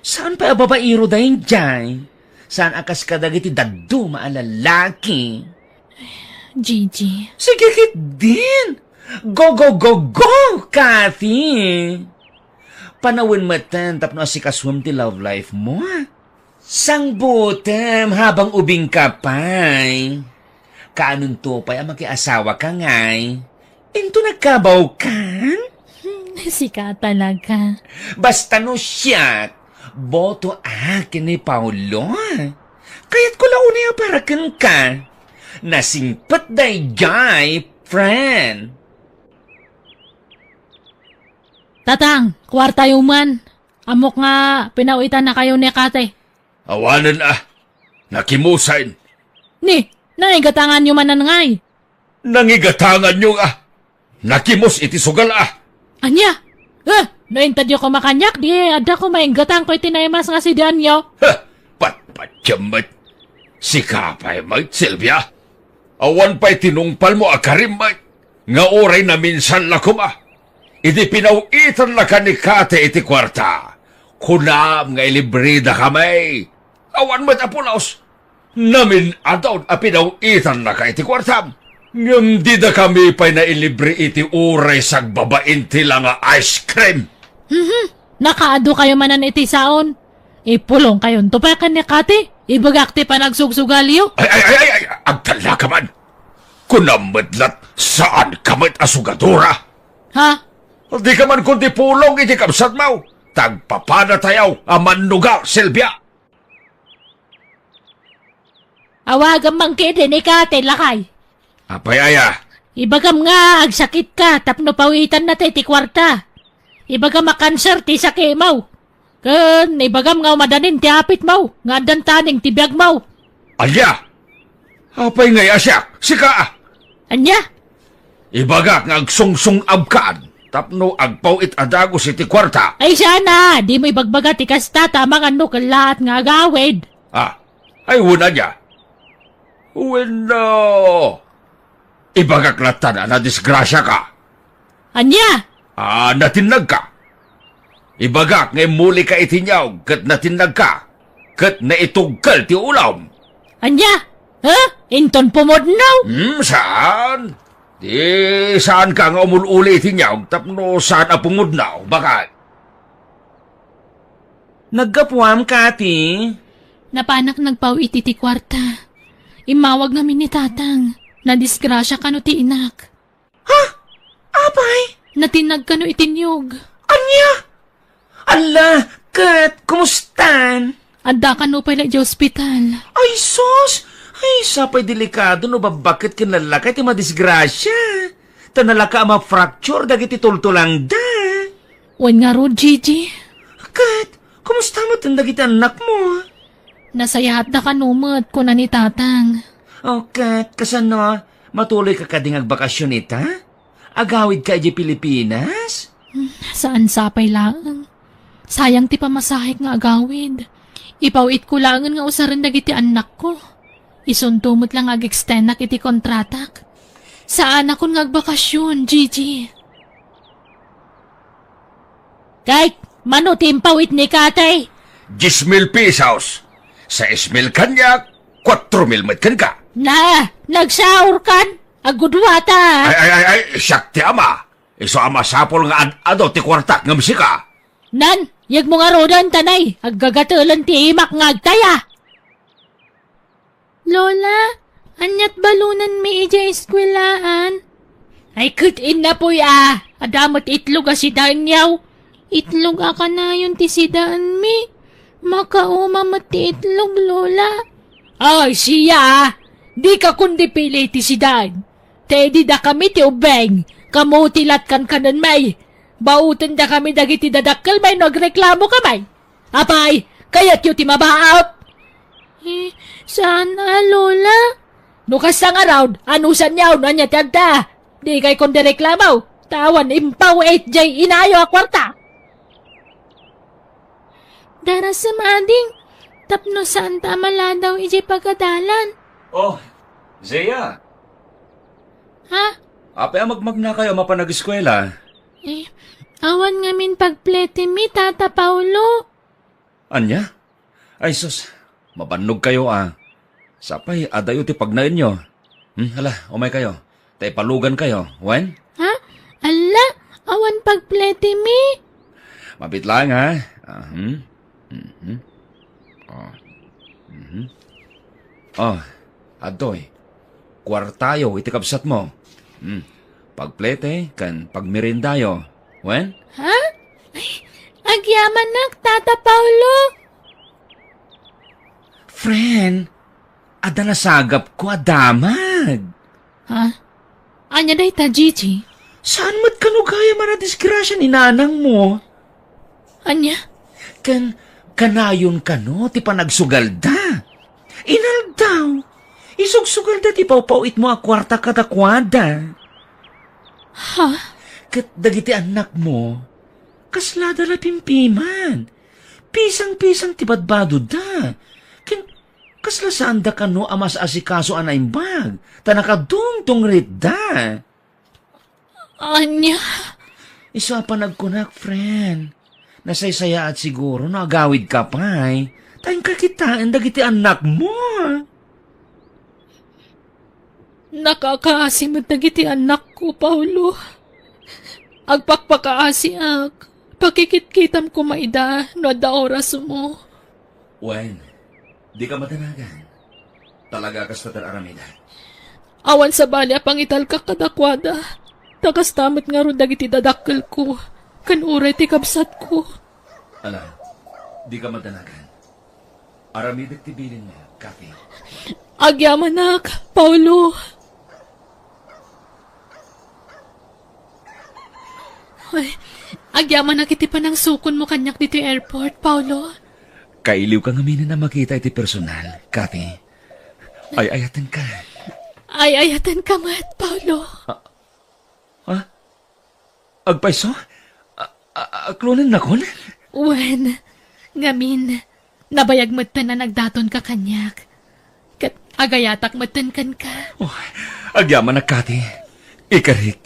Saan pa babairo dahin dyan? Saan akas ka dagiti daddo maalalaki? Gigi. Sige kit din. Go, go, go, go, Kathy! Panawin matan tapno si kaswam ti love life mo. Sang butem habang ubing ka pa'y. Kaanong to pa'y ang makiasawa ka nga'y. Into nagkabaw kan? Sika talaga. Basta no siya, boto akin ni Paulo. Kaya't ko launay para ka. Nasingpat day jay, friend. Tatang, kwarta yung man. Amok nga, pinawitan na kayo ni Kate. Awanan nakimusain. Ni, naigatangan yung manan ngay. Nangigatangan nyo nakimos iti sugal Anya? Naintadyo ko makanyak, di ada ko maingatang ko itinaymas nga si Danyo. Patpatyamat. Si kapay mait, Silvia. Awan pa'y tinungpal mo akarim mait. Nga oray na minsan lakuma. Iti pinawitan na ka ni Kate iti kwarta. Kunam nga ilibrida kamay. Awan mo't apulaos. Namin adon a pinawitan na ka iti kwartam. Ngam di da kami pa'y na ilibre iti uray sagbabain tila nga ice cream. Nakaado kayo manan iti saon. Ipulong kayon tupakan ni Kate. Ibagakti pa nagsugsugalyo. Ay, agtala ka man. Kunamadlat saan kamat asugadura. Ha? Di ka man kundi pulong iti kapsat mo. Tagpapana tayaw aman nuga, Silvia. Awagan mang kiti ni Kate lakay. Apayaya. Ibagam nga, agsakit ka, tapno pawitan na ti kwarta. Ibagam makanser ti sakit mo. Kan, ibagam nga umadanin ti apit mo, nga dantaning ti biyag mo. Alya. Apay nga yasyak, sika. Anya? Ibagak nga agsungsung abkaan. Tapno agpaw it adagos iti kwarta. Ay sana, di mo ibagbaga ti kasta tamang ano kalat nga agawid. Ay wala niya. Wala. Ibagak latan na disgrasya ka. Anya? Natinag ka. Ibagak ngay muli ka itinyaw, kat natinag ka. Kat naitugkal ti ulam. Anya? Ha? Inton pumodnaw? Saan? Di saan ka nga umululi itinyaw, tapno saan apungudnaw, bakit? Naggapuam, Kati. Napanak nagpaw iti ti kwarta. Imawag namin ni tatang. Nadisgrasya ka no ti inak. Ha? Abay? Natinag ka no itinyog. Anya? Ala, Kat, kumustan? Adda ka no pala di ospital. Ay, sus! Ay, sapay delikado no babakit kinalakay ti madisgrasya. Tanalaka ma-fracture dagiti tultulang da. Wan nga ro, Gigi. Kat, kumusta mo dagiti anak mo? Nasayahat na kanumot ko na ni tatang. Oh, Kat, kasano? Matuloy ka kading agbakasyon ita? Agawid ka di Pilipinas? Saan sapay lang? Sayang ti pamasahik nga agawid. Ipawit ko langan nga usaran dagiti anak ko. Isuntumot lang ag-extend nak iti kontratak. Saan ako nga agbakasyon, Gigi? Kahit manutim pawit ni katay. 10,000 pesos. Sa 6,000 kanya, 4,000 mat kan ka. Na, nagsaur kan? Agudwata. Ay, siyak ti ama. Iso ama sapol nga ado ti kwartak nga musika. Nan, yag mo nga rodan tanay. Aggagatulan ti imak nga agtaya. Lola, anyat balunan mi ija eskwelaan. Ay, kutin na po ya. Adamot itlog si Danyaw. Itlog aka na yun ti sidaan mi. Makaumamot ti itlog, Lola. Ay, siya. Di ka kundi pili ti si Dan. Tedi da kami ti ubeng. Kamutilat kan kanan may. Bautan da kami dagiti dadakkel may nagreklamo kamay. Apay, kayat yu ti mabaot. Sana, Lola? Nukas nga raw, anusan niyaw na niya tagda. Di kay kundi reklamaw. Tawan impaw 8J inayo a kwarta. Dara sa mading. Tapno saan tamala daw iji pagkadalan. Oh, Zea. Ha? Apay magmag na kayo mapanag-eskwela. Awan nga min pagplete mi, Tata Paulo. Anya? Ay sus, mabanog kayo Sapay, adayo ti pagnain nyo. Hala, umay kayo. Tay palugan kayo, wen? Ha? Ala, awan pagplete mi. Mabit lang adoy. Kwartayo, iti kabsat mo. Pagplete, kan pagmerindayo. Wen? Ha? Ay, agyaman nak, Tata Paulo. Friend, ada nasagap ko adamag. Ha? Anya day ta, Gigi? Saan mat kanugaya man na disgrasya ni nanang mo? Anya? Kanayon ka no, ti panagsugalda. Inal daw. Isugsugalda ti pawpawit mo a kwarta katakwada. Ha? Kat dagiti anak mo, kaslada na pimpiman. Pisang-pisang ti badbado da. Kasla saan da ka no amas asikaso anaimbag. Tanakadungtong rit da. Anya? Isa pa nagkunak, friend. Nasaysaya at siguro nagawid ka pa Tayong kakitaan dagiti anak mo. Nakakaasimot dagiti anak ko, Paulo. Agpakpakaasi ak. Pakikit-kitam ko maida no da oras mo. Wen, di ka matanagan. Talaga kas tatar aramida. Awan sa bali pangital ka kadakwada. Takas tamat nga ron dagiti dadakkel ko. Kanuray ti kabsat ko. Ala, di ka matanagan. Aramidak tibilin mo, Kathy. Agyamanak, Paulo. Ay, agyamanak iti pa ng sukon mo kanyak dito airport, Paulo. Kailiw kang aminin na makita iti personal, Kathy. Ay-ayatan ka. Ay-ayatan ka mat, Paulo. Ha? Agpaiso? Aklunan na kon? Wen, ngamin, nabayag matan na nagdaton ka kanyak. Kat agayatak matan kan ka. Oh, agyaman na, Kathy. Ikarik,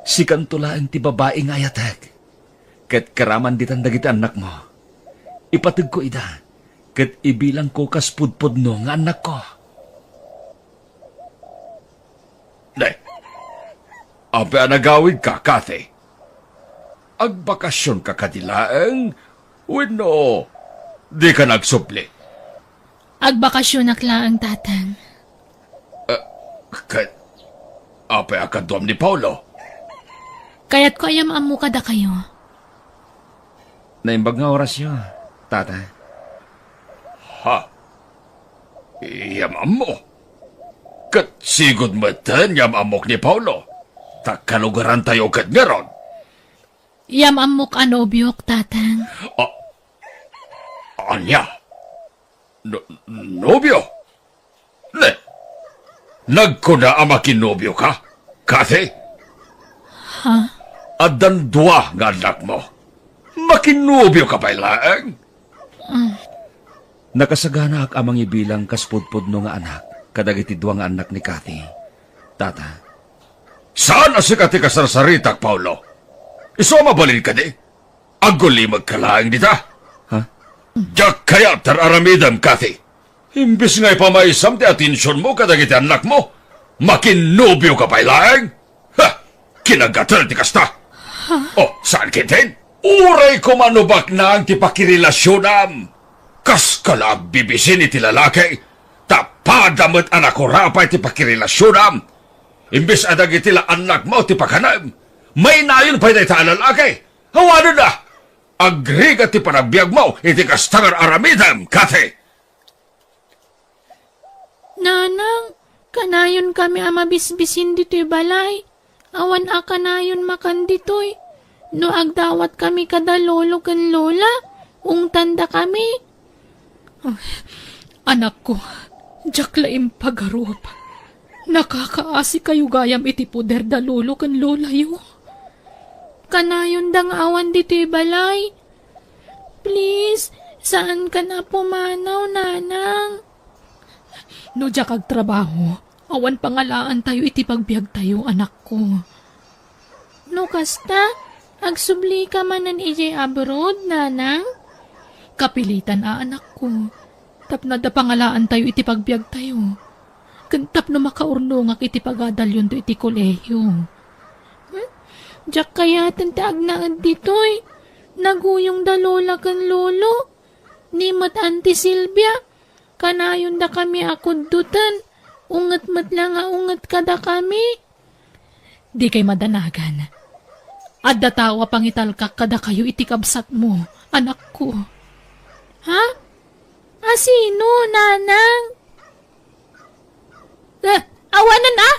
si kantulaan ti babae nga ayatak. Kat karaman ditan dagiti anak mo. Ipatag ko ida, kat ibilang ko kaspudpud no nga anak ko. Day, ape anagawid ka, Kathy. Agbakasyon ka kadilaeng, wino, di ka nagsupli. Agbakasyon akla ang tatang. Ape akadom ni Paulo. Kaya't ko ayam amu kada kayo. Naimbag nga orasyon, tata. Ha? Yamam mo. Kat sigod matan yamamok ni Paulo. Takalugaran tayo kat nga ron. Yam amok anobyok, tatang. Anya? Nobyo? Ne? Nagkuna ama kinobyo ka? Kathy? Ha? Adan dua nga anak mo. Makinubyo ka pa lang. Nakasagana ak amang ibilang kaspudpud no nga anak, kadagiti duwa nga anak ni Cathy. Tata, Saan na si kati kasarsaritak, Paulo? Iso mabalin ka di? Agulimag ka lang dita. ha? Diyak kaya tararamidam, Cathy. Imbis nga'y pamaisam ti atensyon mo kadagiti anak mo. Makinubyo ka pa lang. Ha! Kinagatal ti kasta. Oh, saan kitin? Uray ko manubak na ang ti pakirilasyonam. Kas kalag bibisin iti lalaki. Tapadamot anak ko rapay ti pakirilasyonam. Imbis adag itila anak mo ti pakanam. May nayon pa iti lalaki. Hawano na. Agriga ti panagbiag mo iti kastangar aramidam, Cathy. Nanang, kanayon kami amabisbisin dito'y balay. Awan a kanayon makan dito'y. No agdawat kami kada lolo kan lola, ungtanda kami. Oh, anak ko, jak laim pagarup. Nakakaasi kayo gayam iti puder da lolo kan lola yo. Kanayon dang awan dito'y balay. Please, saan ka na pumanaw, nanang? No jak ag trabaho, awan pangalaan tayo iti pagbiag tayo, anak ko. No kasta, agsubli ka manan ije abroad, nanang? Kapilitan anak ko. Tapna da pangalaan tayo iti pagbiag tayo. Kantap no makaurnongak iti pagadalyon to iti kolehiyo. Jak kaya tantaag na dito'y. Naguyong da lola kan lolo. Nimot Auntie Silvia. Kanayon da kami akundutan. Ungat-mat lang ungat kada kami. Di kay madanagan. Adda tawa pangitalkak kada kayo iti kabsat mo, anak ko. Ha? Sino, nanang? Awanan ah!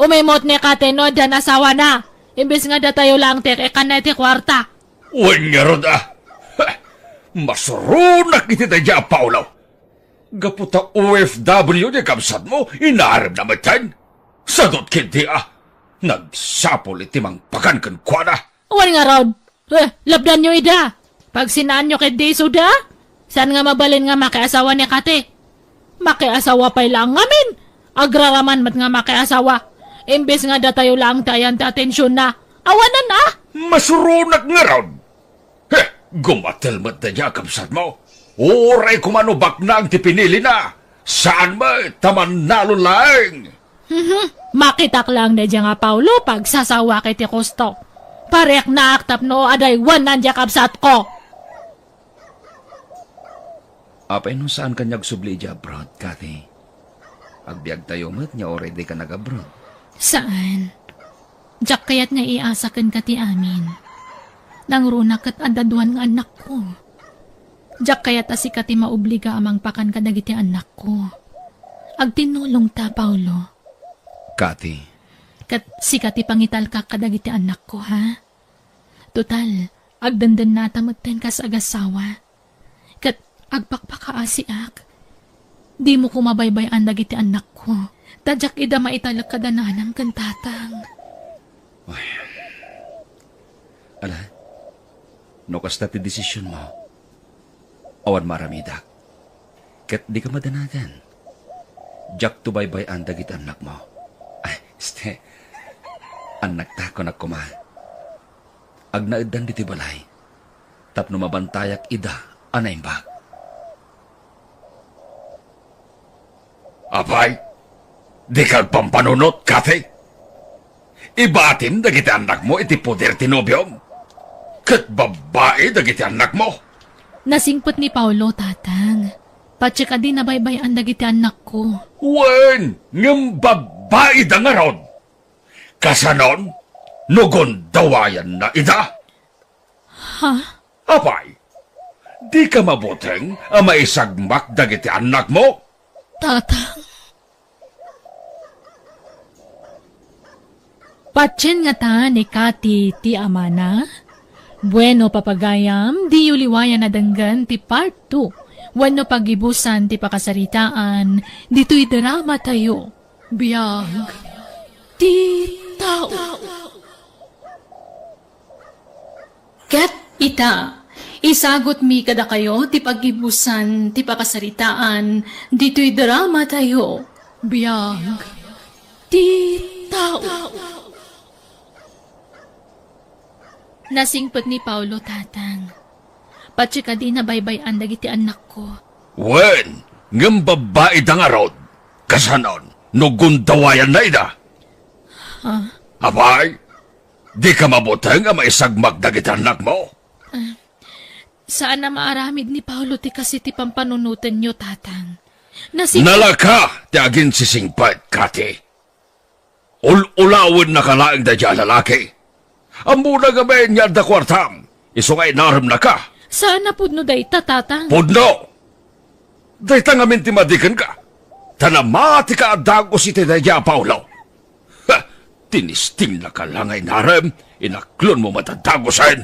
Umimot ni Kateno dyan asawa na. Imbis nga da tayo lang teke ka na iti kwarta. Uwan nga rod ah. Masurunak iti tadya, Paulo. Gaputa OFW di kamsat mo, inaarap na matan. Sagot kinti ah. Nagsapol iti mang pakan kan kwa na. Uwan nga Rod. Labdan nyo ida. Pag sinaan nyo kay Deso da, saan nga mabalin nga makiasawa ni Kate? Makiasawa pa'y lang ngamin. Agraraman mat nga makiasawa. Imbes nga da tayo lang tayan ta atensyon na. Awanan ah! Masurunak nga raw. Gumatel mo't na dya kamsat mo. Uray kumanubak na ang tipinili na. Saan mo taman nalo lang? Makitak lang na dya nga Paulo pag sasawa kay ti Kusto. Parek na aktap no aday wan nandya kapsat ko. Apay no saan kanyag subli dya abroad, Cathy? Agbiag tayo mo't niya already ka nag-abroad. Saan? Jak kayat nga iasakan ka ti amin. Nang runak at adaduan nga anak ko. Jak kayat asi ka ti maubliga amang pakan ka dagiti anak ko. Agtinulong ta, Paulo. Cathy, Kat si ka ti pangital ka kadagiti anak ko, ha? Total, agdandan na tamagten ka sa agasawa. Kat agpakpakaasi ak. Di mo kumabaybayan dagiti anak ko. Tadyak ida maitalak kadananam kan tatang. ala, no kasta ti desisyon mo. Awan maramidak. Ket di ka madanagan. Jak tubaybay ang dagit anak mo. Ay, anak ta ko nagkuma. Agnaidan diti balay. Tapno mabantayak ida, anaimbag. Abay, di ka pampanunot, Cathy. Ibatin dagiti anak mo iti poder tinobyom. Kat babae dagiti anak mo. Nasingpot ni Paulo, tatang. Patsika di nabaybayan dagiti anak ko. Wen, ngem babae da nga rod. Kasanon, nugon dawayan na ida. Ha? Abay, di ka mabuteng maisagmak dagiti anak mo. Tatang. Patsin nga ta ni Cathy ti amana. Bueno papagayam, di yuliwayan na danggan ti part 2. Wano pagibusan ti pakasaritaan, dito'y drama tayo. Biyag ti tao. Ket ita, Isagot mi kada kayo, ti pagibusan, ti pakasaritaan, dito'y drama tayo. Biyag, ti tao. Nasingpot ni Paulo, tatang. Patsi ka di na baybayan dagiti anak ko. Wen, ngam babae da nga rod. Kasanon, nugundawayan na ida. Abay, di ka mabutang nga maisagmag dagiti anak mo. Saan na maaramid ni Paulo ti kasi ti pampanunutan nyo, tatang? Nalaka, ti agin sisingpat, kati. Ulawin na kalaang da dyan lalaki. Amo na gabi niya da kwartam. Isungay naram na ka. Saan na pudno day tatang? Pudno! Day tangamin ti madikan ka. Tanamati ka adago si ti daya, Paulo. Ha! Tinisting na ka lang ay naram. Inaklon mo matadagosan.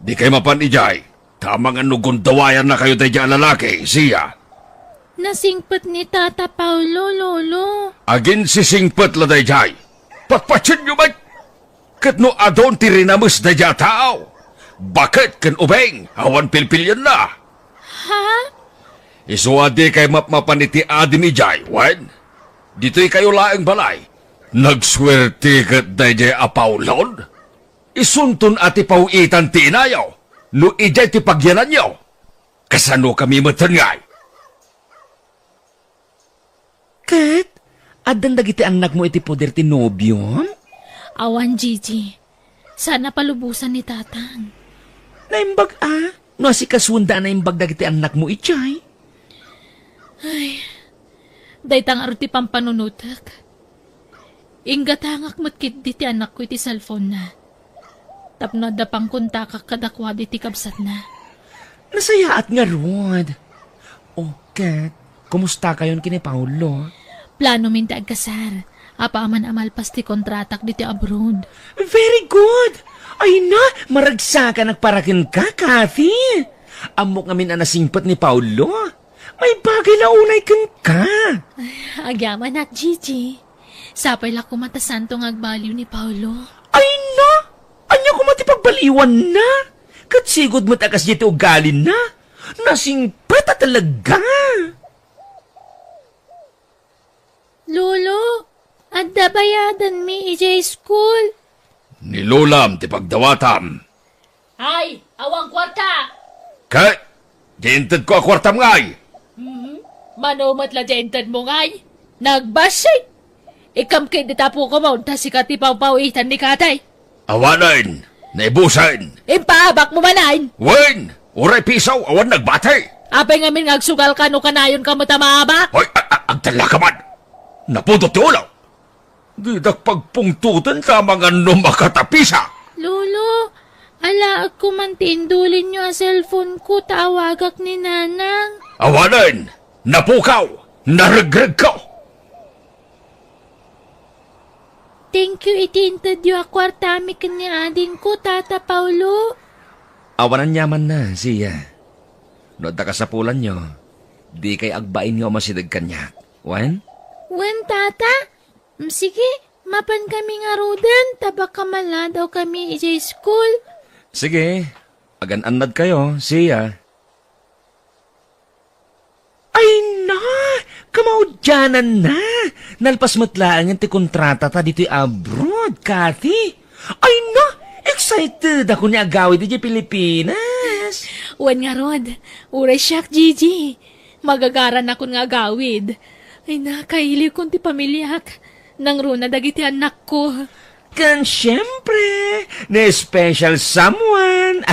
Di kayo mapanijay. Tamang anugundawayan na kayo daya lalaki, siya. Nasingpot ni Tata Paulo, lolo. Agin sisingpet la dayjay. Patpatsin nyo ba? Kat no adon ti rinamus daya tao. Bakit kan ubeng? Awan pilpilyan na. Ha? Isuadi kay mapmapaniti adi ni Jay, wen? Dito'y kayo laeng balay. Nagswerte kat dayjay apaulon? Isuntun ati pauitan ti inayaw. No ijay ti pagyanan nyo. Kasano kami matangay? Kat, adan dagiti anak mo iti poder ti nobyo? Awan, Gigi. Sana palubusan ni tatang. Naimbag no asikasunda na imbag dagiti anak mo ichay. Daytang aro ti pampanunutak. Inggatangak matkit di ti anak ko iti cellphone na. Tapno da pang kontakak kadakwa di ti kabsat na. Nasayaat nga rod. O, Kat, kumusta kayon kini Paulo? Plano min ti agkasar. Apa aman amalpas ti kontratak di ti abroad. Very good! Ay na, maragsa ka nagparakin ka, Kathy. Amok ngamin anasingpat ni Paulo. May bagay na unay kan ka. Agyaman at Gigi. Sapay la kumatasan tong agbaliw ni Paulo. Ay na! Anya ko matipagbaliwan na. Katsigod mo takas dito ugalin na. Nasingpat at talaga. Lolo, adda bayadan mi ijay school. Nilulam ti pagdawatam. Ay, awang kwarta! Kay, ginted ko akwartam ngay. Manumat la jentan mo ngay. Nagbasay! Ikam kay ditapo ko maunta si kati pawpawitan ni katay. Awanan, naibusan. Impaabak mo manayin! Wen, uray pisaw, awan nagbate. Apay ngamin ngagsugal ka no kanayon ka mo tamaabak. Hoy, agtala ka man. Napudot ti ulaw. Di pagpungtutan sa mga numakatapisa. Lolo, ala ako man tindulin nyo ang cellphone ko, tawagak ni Nanang. Awanan, napukaw, naragrag ko. Thank you, itintad yung akwartami kanya ading ko, Tata Paulo. Awanan yaman na, siya. Nood na kasapulan nyo, di kay agbain nga masidag kanyak. Wan? Wen, Tata? Sige, mapan kami nga rodan, tabak kamala daw kami ijay school. Sige, agan-anad kayo, siya. Ay na! Kamaudyanan na! Nalpas matlaan yung ti kontrata ta dito'y abroad, Kathy. Ay na! Excited ako ni agawid di Pilipinas. Wen nga rod, uray siyak, Gigi. Magagaran ako nga agawid. Ay na, kaili kong ti pamilyak. Nang runa dagiti anak ko. Kan syempre, na special someone.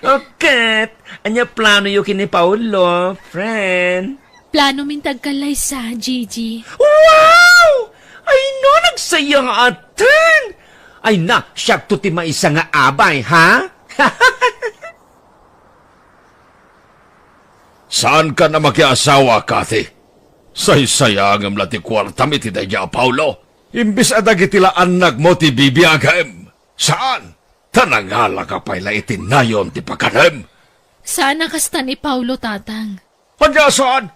O Kat, anya plano yung kini Paulo, friend? Plano min tagkalay sa, Gigi. Wow! Ay no, nagsayang atan! Ay na, siyak to ti maisa nga abay, ha? Saan ka na makiasawa, Kathy? Say-sayangam la ti kwartam iti daya, Paulo. Imbis adag itila anak mo ti bibiyagam. Saan? Tanangala ka pala itinayon ti pagkanem. Sana kasta ni Paulo, tatang. Panya saan?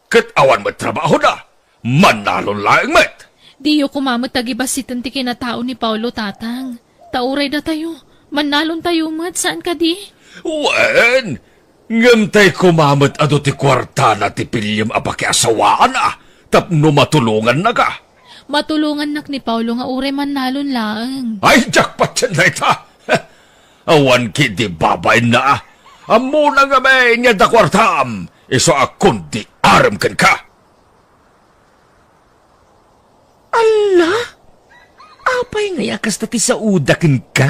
Kat awan mo trabaho na. Manalo laeng met. Di yu kumamot tagibasitan ti kinatao ni Paulo, tatang. Tauray da tayo. Manalon tayo mat. Saan ka di? Wen! Ngamtay kumamat ado ti kwarta na ti pilyam apakiasawaan tapno matulungan na ka. Matulungan nak ni Paulo nga uray manalon lang. Ay, jackpot yan na ita! Awan ki di babay na Amo na nga may niya da kwartam. Iso akon di aram kan ka. Ala? Apay ngaya kas ti sa udakin ka?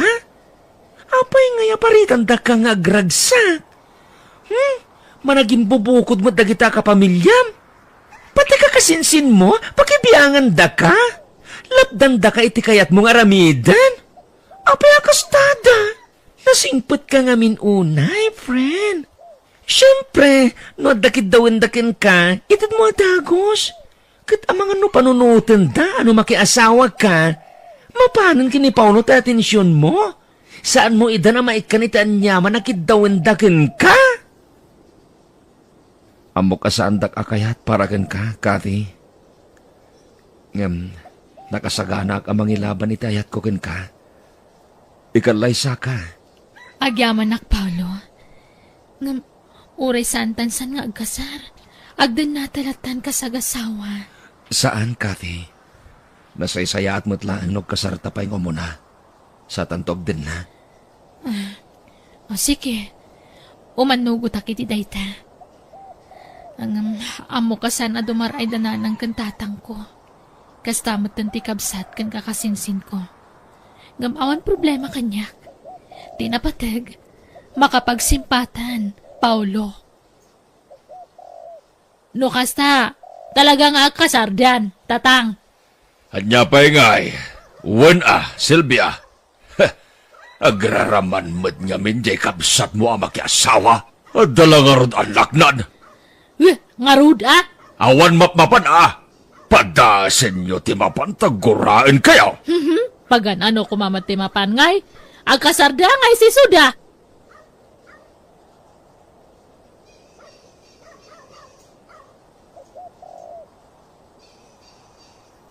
Apay ngaya paritan da ka nga agragsak? Managing bubukod mo dagita ka pamilyam? Pati ka kasinsin mo, pakibiyangan da ka? Lapdan da ka iti kayat mong aramidan? Apay akastada? Nasingpot ka nga minunay, friend. Siyempre, no dakit dakin ka, itid mo adagos. Kat amang ano panunutan da, ano makiasawa ka? Mapanan kini Paulo ta atensyon mo? Saan mo ida na maikanitaan niya manakit dakin ka? Amok asandak akayat para kan ka, Kathy. Nakasaganak amang ilaban itayat ko kan ka. Ikalay sa ka. Agyaman nak, Paulo. Uray santan-san nga agkasar. Agdan natalatan ka sa gasawa. Saan, Kathy? Nasaysayaat mo't lang nog kasartapay ngo muna. Sa tantog din na. O sige. Umanugot akiti dayta. Ang amo ka sana dumaray dananang kantatang ko. Kastamot ng tikabsat kan kakasinsin ko. Ngamawan problema kanyak. Tinapatag, makapagsimpatan, Paulo. No kasta, talaga nga kasar diyan, tatang. Hanya pa ingay. Wen Silvia. Agraraman mo't nga minjay kabsat mo ang makiasawa. At dalangarod anak nan. Ngarud Awan mapmapan Padasin nyo timapan taguraan kayo. Pagan ano kumamati mapan ngay? Agkasarda ngay si Suda.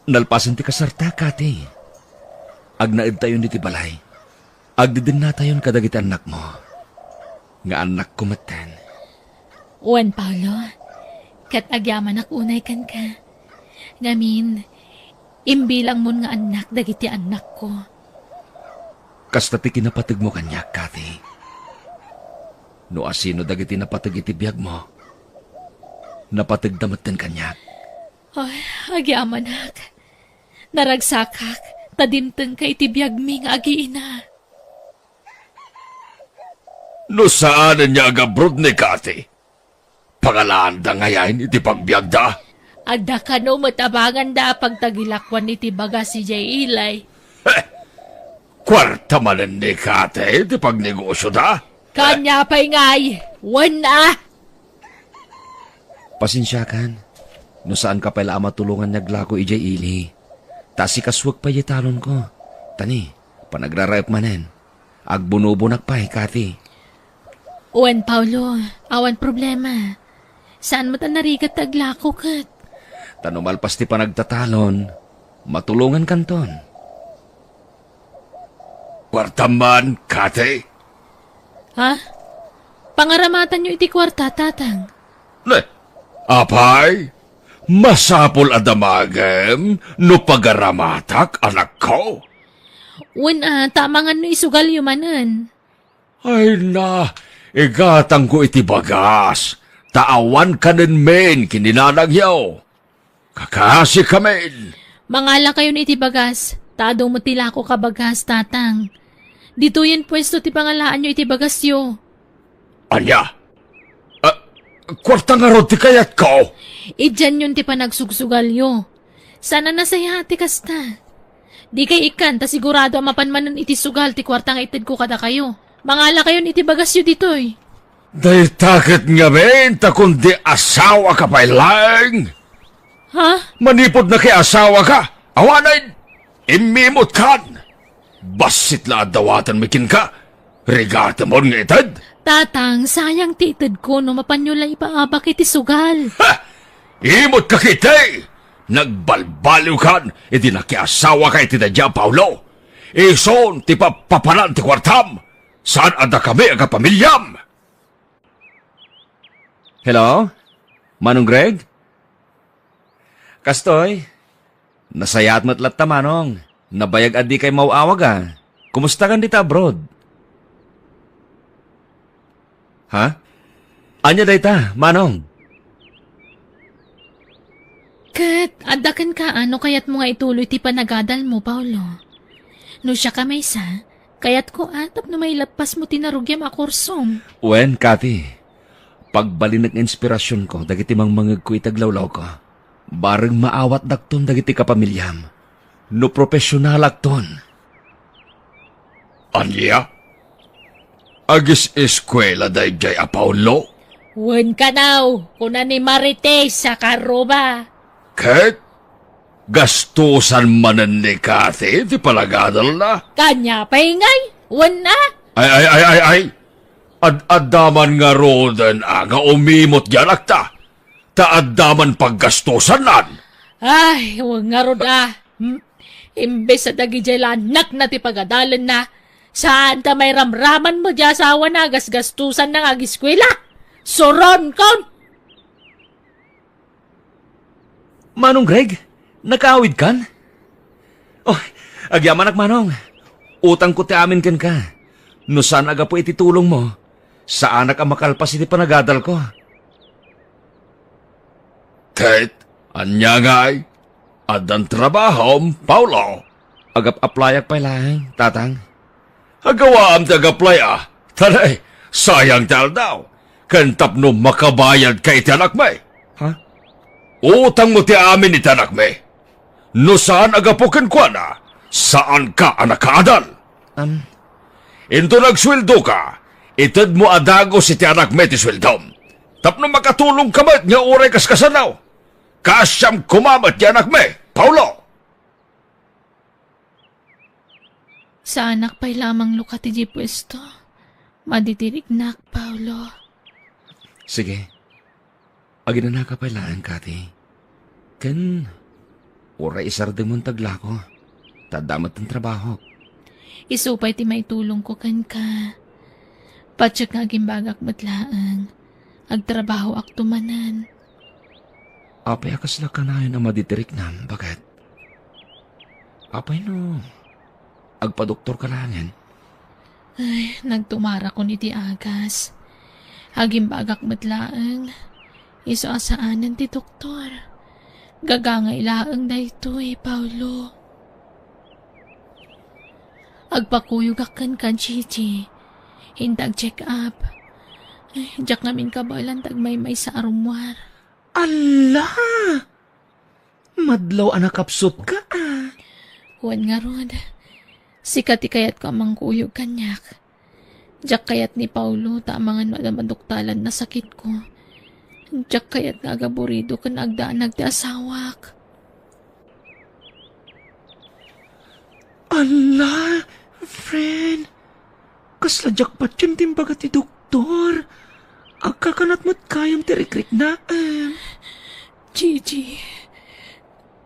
Nalpasan ti kasarta, Kati. Agnaid tayo ni ti balay. Agdidin na tayon kadagit anak mo. Nga anak kumatan. Uwan, Paulo. Kat agyaman ak unay kan ka. Ngamin, imbilang mo nga anak dagiti anak ko. Kasta ti kinapatag mo kanya, Kati. No asino dagiti napatag iti biyag mo. Napatag damatan kanya. Ay, agyaman ak. Naragsakak, tadimteng ka iti biyag mi nga agiina. No saan niya agabrod ni Kati? Pangalaan da ngayon iti pagbiag da. Adda ka no matabangan da pagtagilakwan iti baga si Jay Ilay. Kwarta manan ni Kati iti pagnegosyo da. Kanya pa'y ngay, wana! Pasensyakan. No saan ka pala matulungan naglako ijay ili. Tasi kaswag pa talon ko. Tani, panagrarayap manen. Agbunubunak pa Kati. Uwan, Paulo, awan problema. Saan mo ta narigat taglako kat? Tanumalpas ti panagtatalon, matulungan kanton. Kwartaman, Kati. Ha? Pangaramatan nyo iti kwarta, tatang. Apay, masapol adamagem no pagaramatak anak ko. Uwan, tamangan no isugal yumanan. Ay na, igatang ko iti bagas. Taawan ka din men kininanagyaw. Kakasi kamen. Mangala kayo ni iti bagas. Tado mo tila ko kabagas, tatang. Dito yan pwesto ti pangalaan nyo iti bagas yo. Anya? Kwarta nga ro ti kayat ko. Idyan yun ti panagsugsugal yo. Sana nasaya ti kasta. Di kay ikan, ta sigurado mapanmanan iti sugal ti kwarta nga itid ko kada kayo. Mangala kayo ni iti bagas yo ditoy. Dahil takit nga men, kundi asawa ka pa lang. Ha? Manipod na kay asawa ka. Awanan, imimot kan. Basit la dawatan mikin ka. Regata mo nga itad. Tatang, sayang titid ko no mapanyula ipaabak iti sugal. Ha! Imot ka kitay. Nagbalbaliw kan, iti nakiasawa ka iti dadya, Paulo. Ison ti papalan ti kwartam. Saan ada kami aga pamilyam? Hello? Manong Greg? Kastoy? Nasayat matlat ta, Manong. Nabayag adi kay mauawag ah. Kumusta kan dita abroad? Ha? Anya day ta, Manong? Kat, adakan ka, ano kayat mo nga ituloy ti panagadal mo, Paulo? No siya ka may sa, kayat ko atap na may lapas mo tinarugyam a kursom. Wen, Kati. Pagbalin ng inspirasyon ko, dagiti mang mangag ko itaglawlaw ko. Bareng maawat dakton dagiti kapamilyam. No profesional akton. Anya? Agis eskwela dayjay a Paulo? Wen ka now, kuna ni Marites sa karoba. Ket? Gastusan manan ni Kathy, di palagadal na. Kanya pa ingay, wen na. Ay. Ad-adaman nga rodan nga umimot yan akta. Ta-adaman paggastusan nan. Ay, wang nga rod ah. Imbes sa dagi nak na ti pagadalan na. Saan ta may ramraman mo di asawa na gasgastusan ng agiskwela? Soron kon! Manong Greg, nakaawid kan? Oh, agyaman ak Manong. Utang ko ti amin kan ka. No saan aga po ititulong mo? Saan ang makalpas iti panagadal ko? Kahit anya nga'y adan trabaho, Paulo. Agap-aplayak pa lang, tatang. Agawaam tagaplay ah. Tanay, sayang tal daw. Kantap no makabayad kay tanak may. Ha? Utang mo ti amin ni tanak may. No saan agapukin ko na? Saan ka anakaadal? Into nagsweldo ka, itad mo adago si ti anak may ti sweldom. Tapno makatulong kamat nga uray kaskasanaw. Kasyam kumamat ti anak may, Paulo. Sa anak pa'y lamang lukati di pwesto. Madidirignak, Paulo. Sige. Agin na nakapailaan, Kati. Kan, uray isardeng mong tagla ko. Tadamat ang trabaho. Isupay ti may tulong ko kan ka. Patsak nga gimbagak matlaang. Agtrabaho ak tumanan. Apay akas na kanayon ang maditirik nam, bakit? Apay no, agpa-doktor ka langan. Ay, nagtumara ko ni ti agas. Agimbagak matlaang. Iso asaanan ti doktor. Gagangay laang na ito Paulo. Agpakuyog akan kan Gigi. Hintag check up. Ay, jak namin kabalan tagmay-may sa arumwar. Ala! Madlaw anak kapsot ka ah. Huwan nga rod. Sikat kayat ka mangkuyog kanyak. Jak kayat ni Paulo tamangan madamaduktalan na sakit ko. Jak kayat nagaburido ka nagdaan nagti asawak. Ala! Friend! Kasladyak pa yun timbaga ti doktor. Agkakanat mo't kayang tirikrik na. Gigi,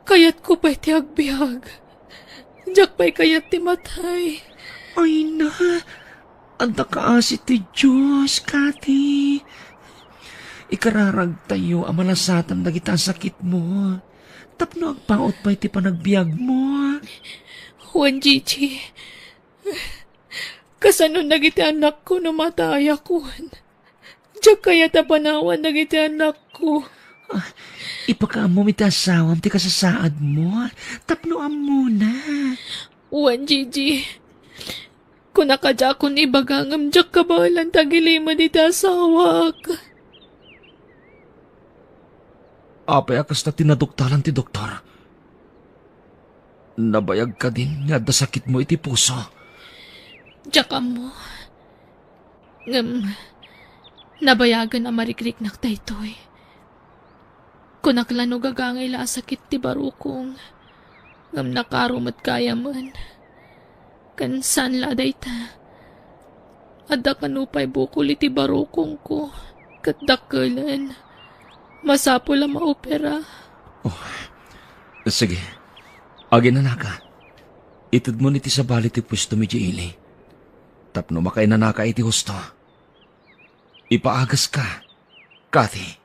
kayat ko pa'y ti agbiag. Jak pa'y kayat ti matay. Ay na! Anta kaasi ti Diyos, Kati. Ikararag tayo amalasatan na kita sakit mo. Tapno agpaot pa'y ti panagbiag mo. Juan Gigi, kasano nagiti anak ko namatay ako. Diyak kaya tapanawan nagiti anak ko. Ipakaam mo mitasawam ti kasasaad mo. Tapnoam muna. Juan Gigi, kung nakadya ko ni bagangam diyak kabalan tagilima di tasawak. Apay akas na tinaduktalan ti doktor. Nabayag ka din nga da sakit mo iti puso. Diyak mo. Nabayagan na marikrik nak daytoy. Kunaklano gagangay la sakit ti barukong. Ngam nakarumat kaya man. Kansan la dayta. Adda kanupay bukol iti barukong ko. Katdakalan. Masapo la maopera. Oh, sige. Agin na naka. Itid mo niti sa bali ti pwesto mi ili. Tapno makainanaka iti husto. Ipaagas ka, Kathy.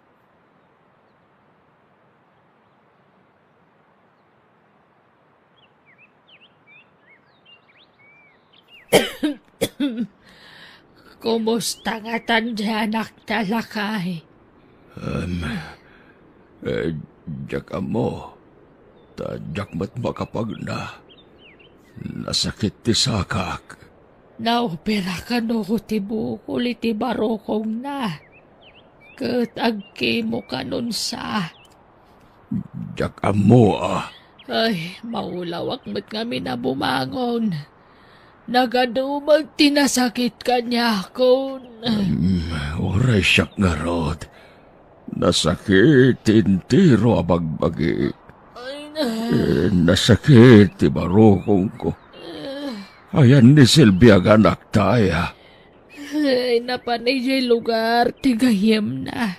Kumusta nga tanda anak talakay? Diyak mo. Tadyak mat makapag na. Nasakit ti sakak. Naopera ka no ti bukol iti barokong na. Kat agki mo ka nun sa. Diyak mo Ay, maulawak mat kami na bumangon. Nagadumag tinasakit ka niya kon. Oray siyak nga rod. Nasakit intiro abagbagi. Nasakit ti barokong ko. Ayan ni Silvia ganak taya. Ay, napanay lugar, tigayem na.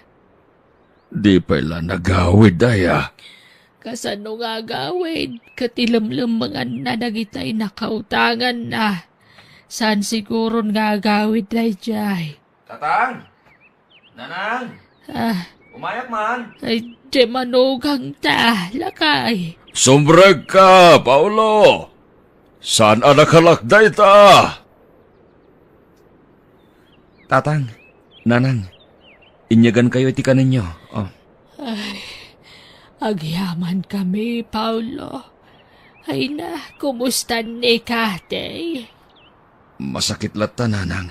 Di pala nagawid daya. Kasano nga gawin, katilamlamangan na dagitay nakautangan na. San siguro nga gawin na jay? Tatang! Nanang! Umayak man! Ay, di manugang ta, lakay. Sumbreg ka, Paulo! Saan nakalakday ta? Tatang, nanang, inyagan kayo iti kaninyo. Oh. Ay, agyaman kami, Paulo. Ay na, kumusta ni Kate? Masakit lata, nanang.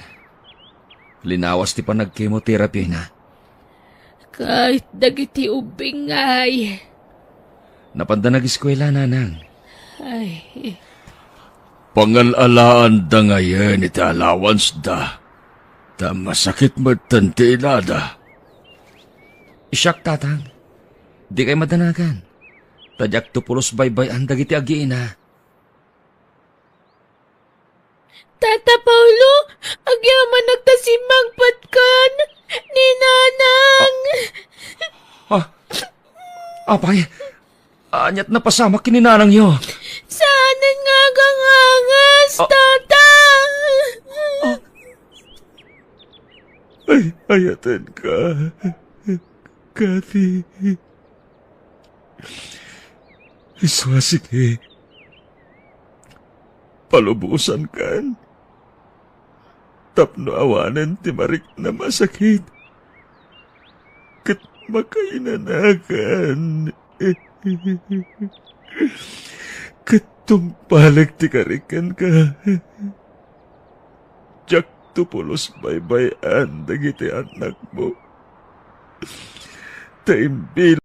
Linawas ti pa nag-chemotherapy na. Kahit dagiti ubing ay. Napanda nag-eskwela, nanang. Ay, Pangalalaan da ngayon iti allowance da. Ta masakit magtanti na da. Isyak, tatang. Di kayo madanagan. Tadyak tupulos baybay ang dagiti agiina. Tata Paulo, agyaman nagtasimang patkan ni Nanang. Apay, anyat na pasama kininanang yo. Saan nga gangangas, tata? Ay, ayatan ka. Kathy. Iswasig palubusan kan. Tapno awanan ti marik na masakit. Kat makainanakan. Katumpalag ti karikan ka. Jak tupulos baybayan dagiti anak mo. Taimbil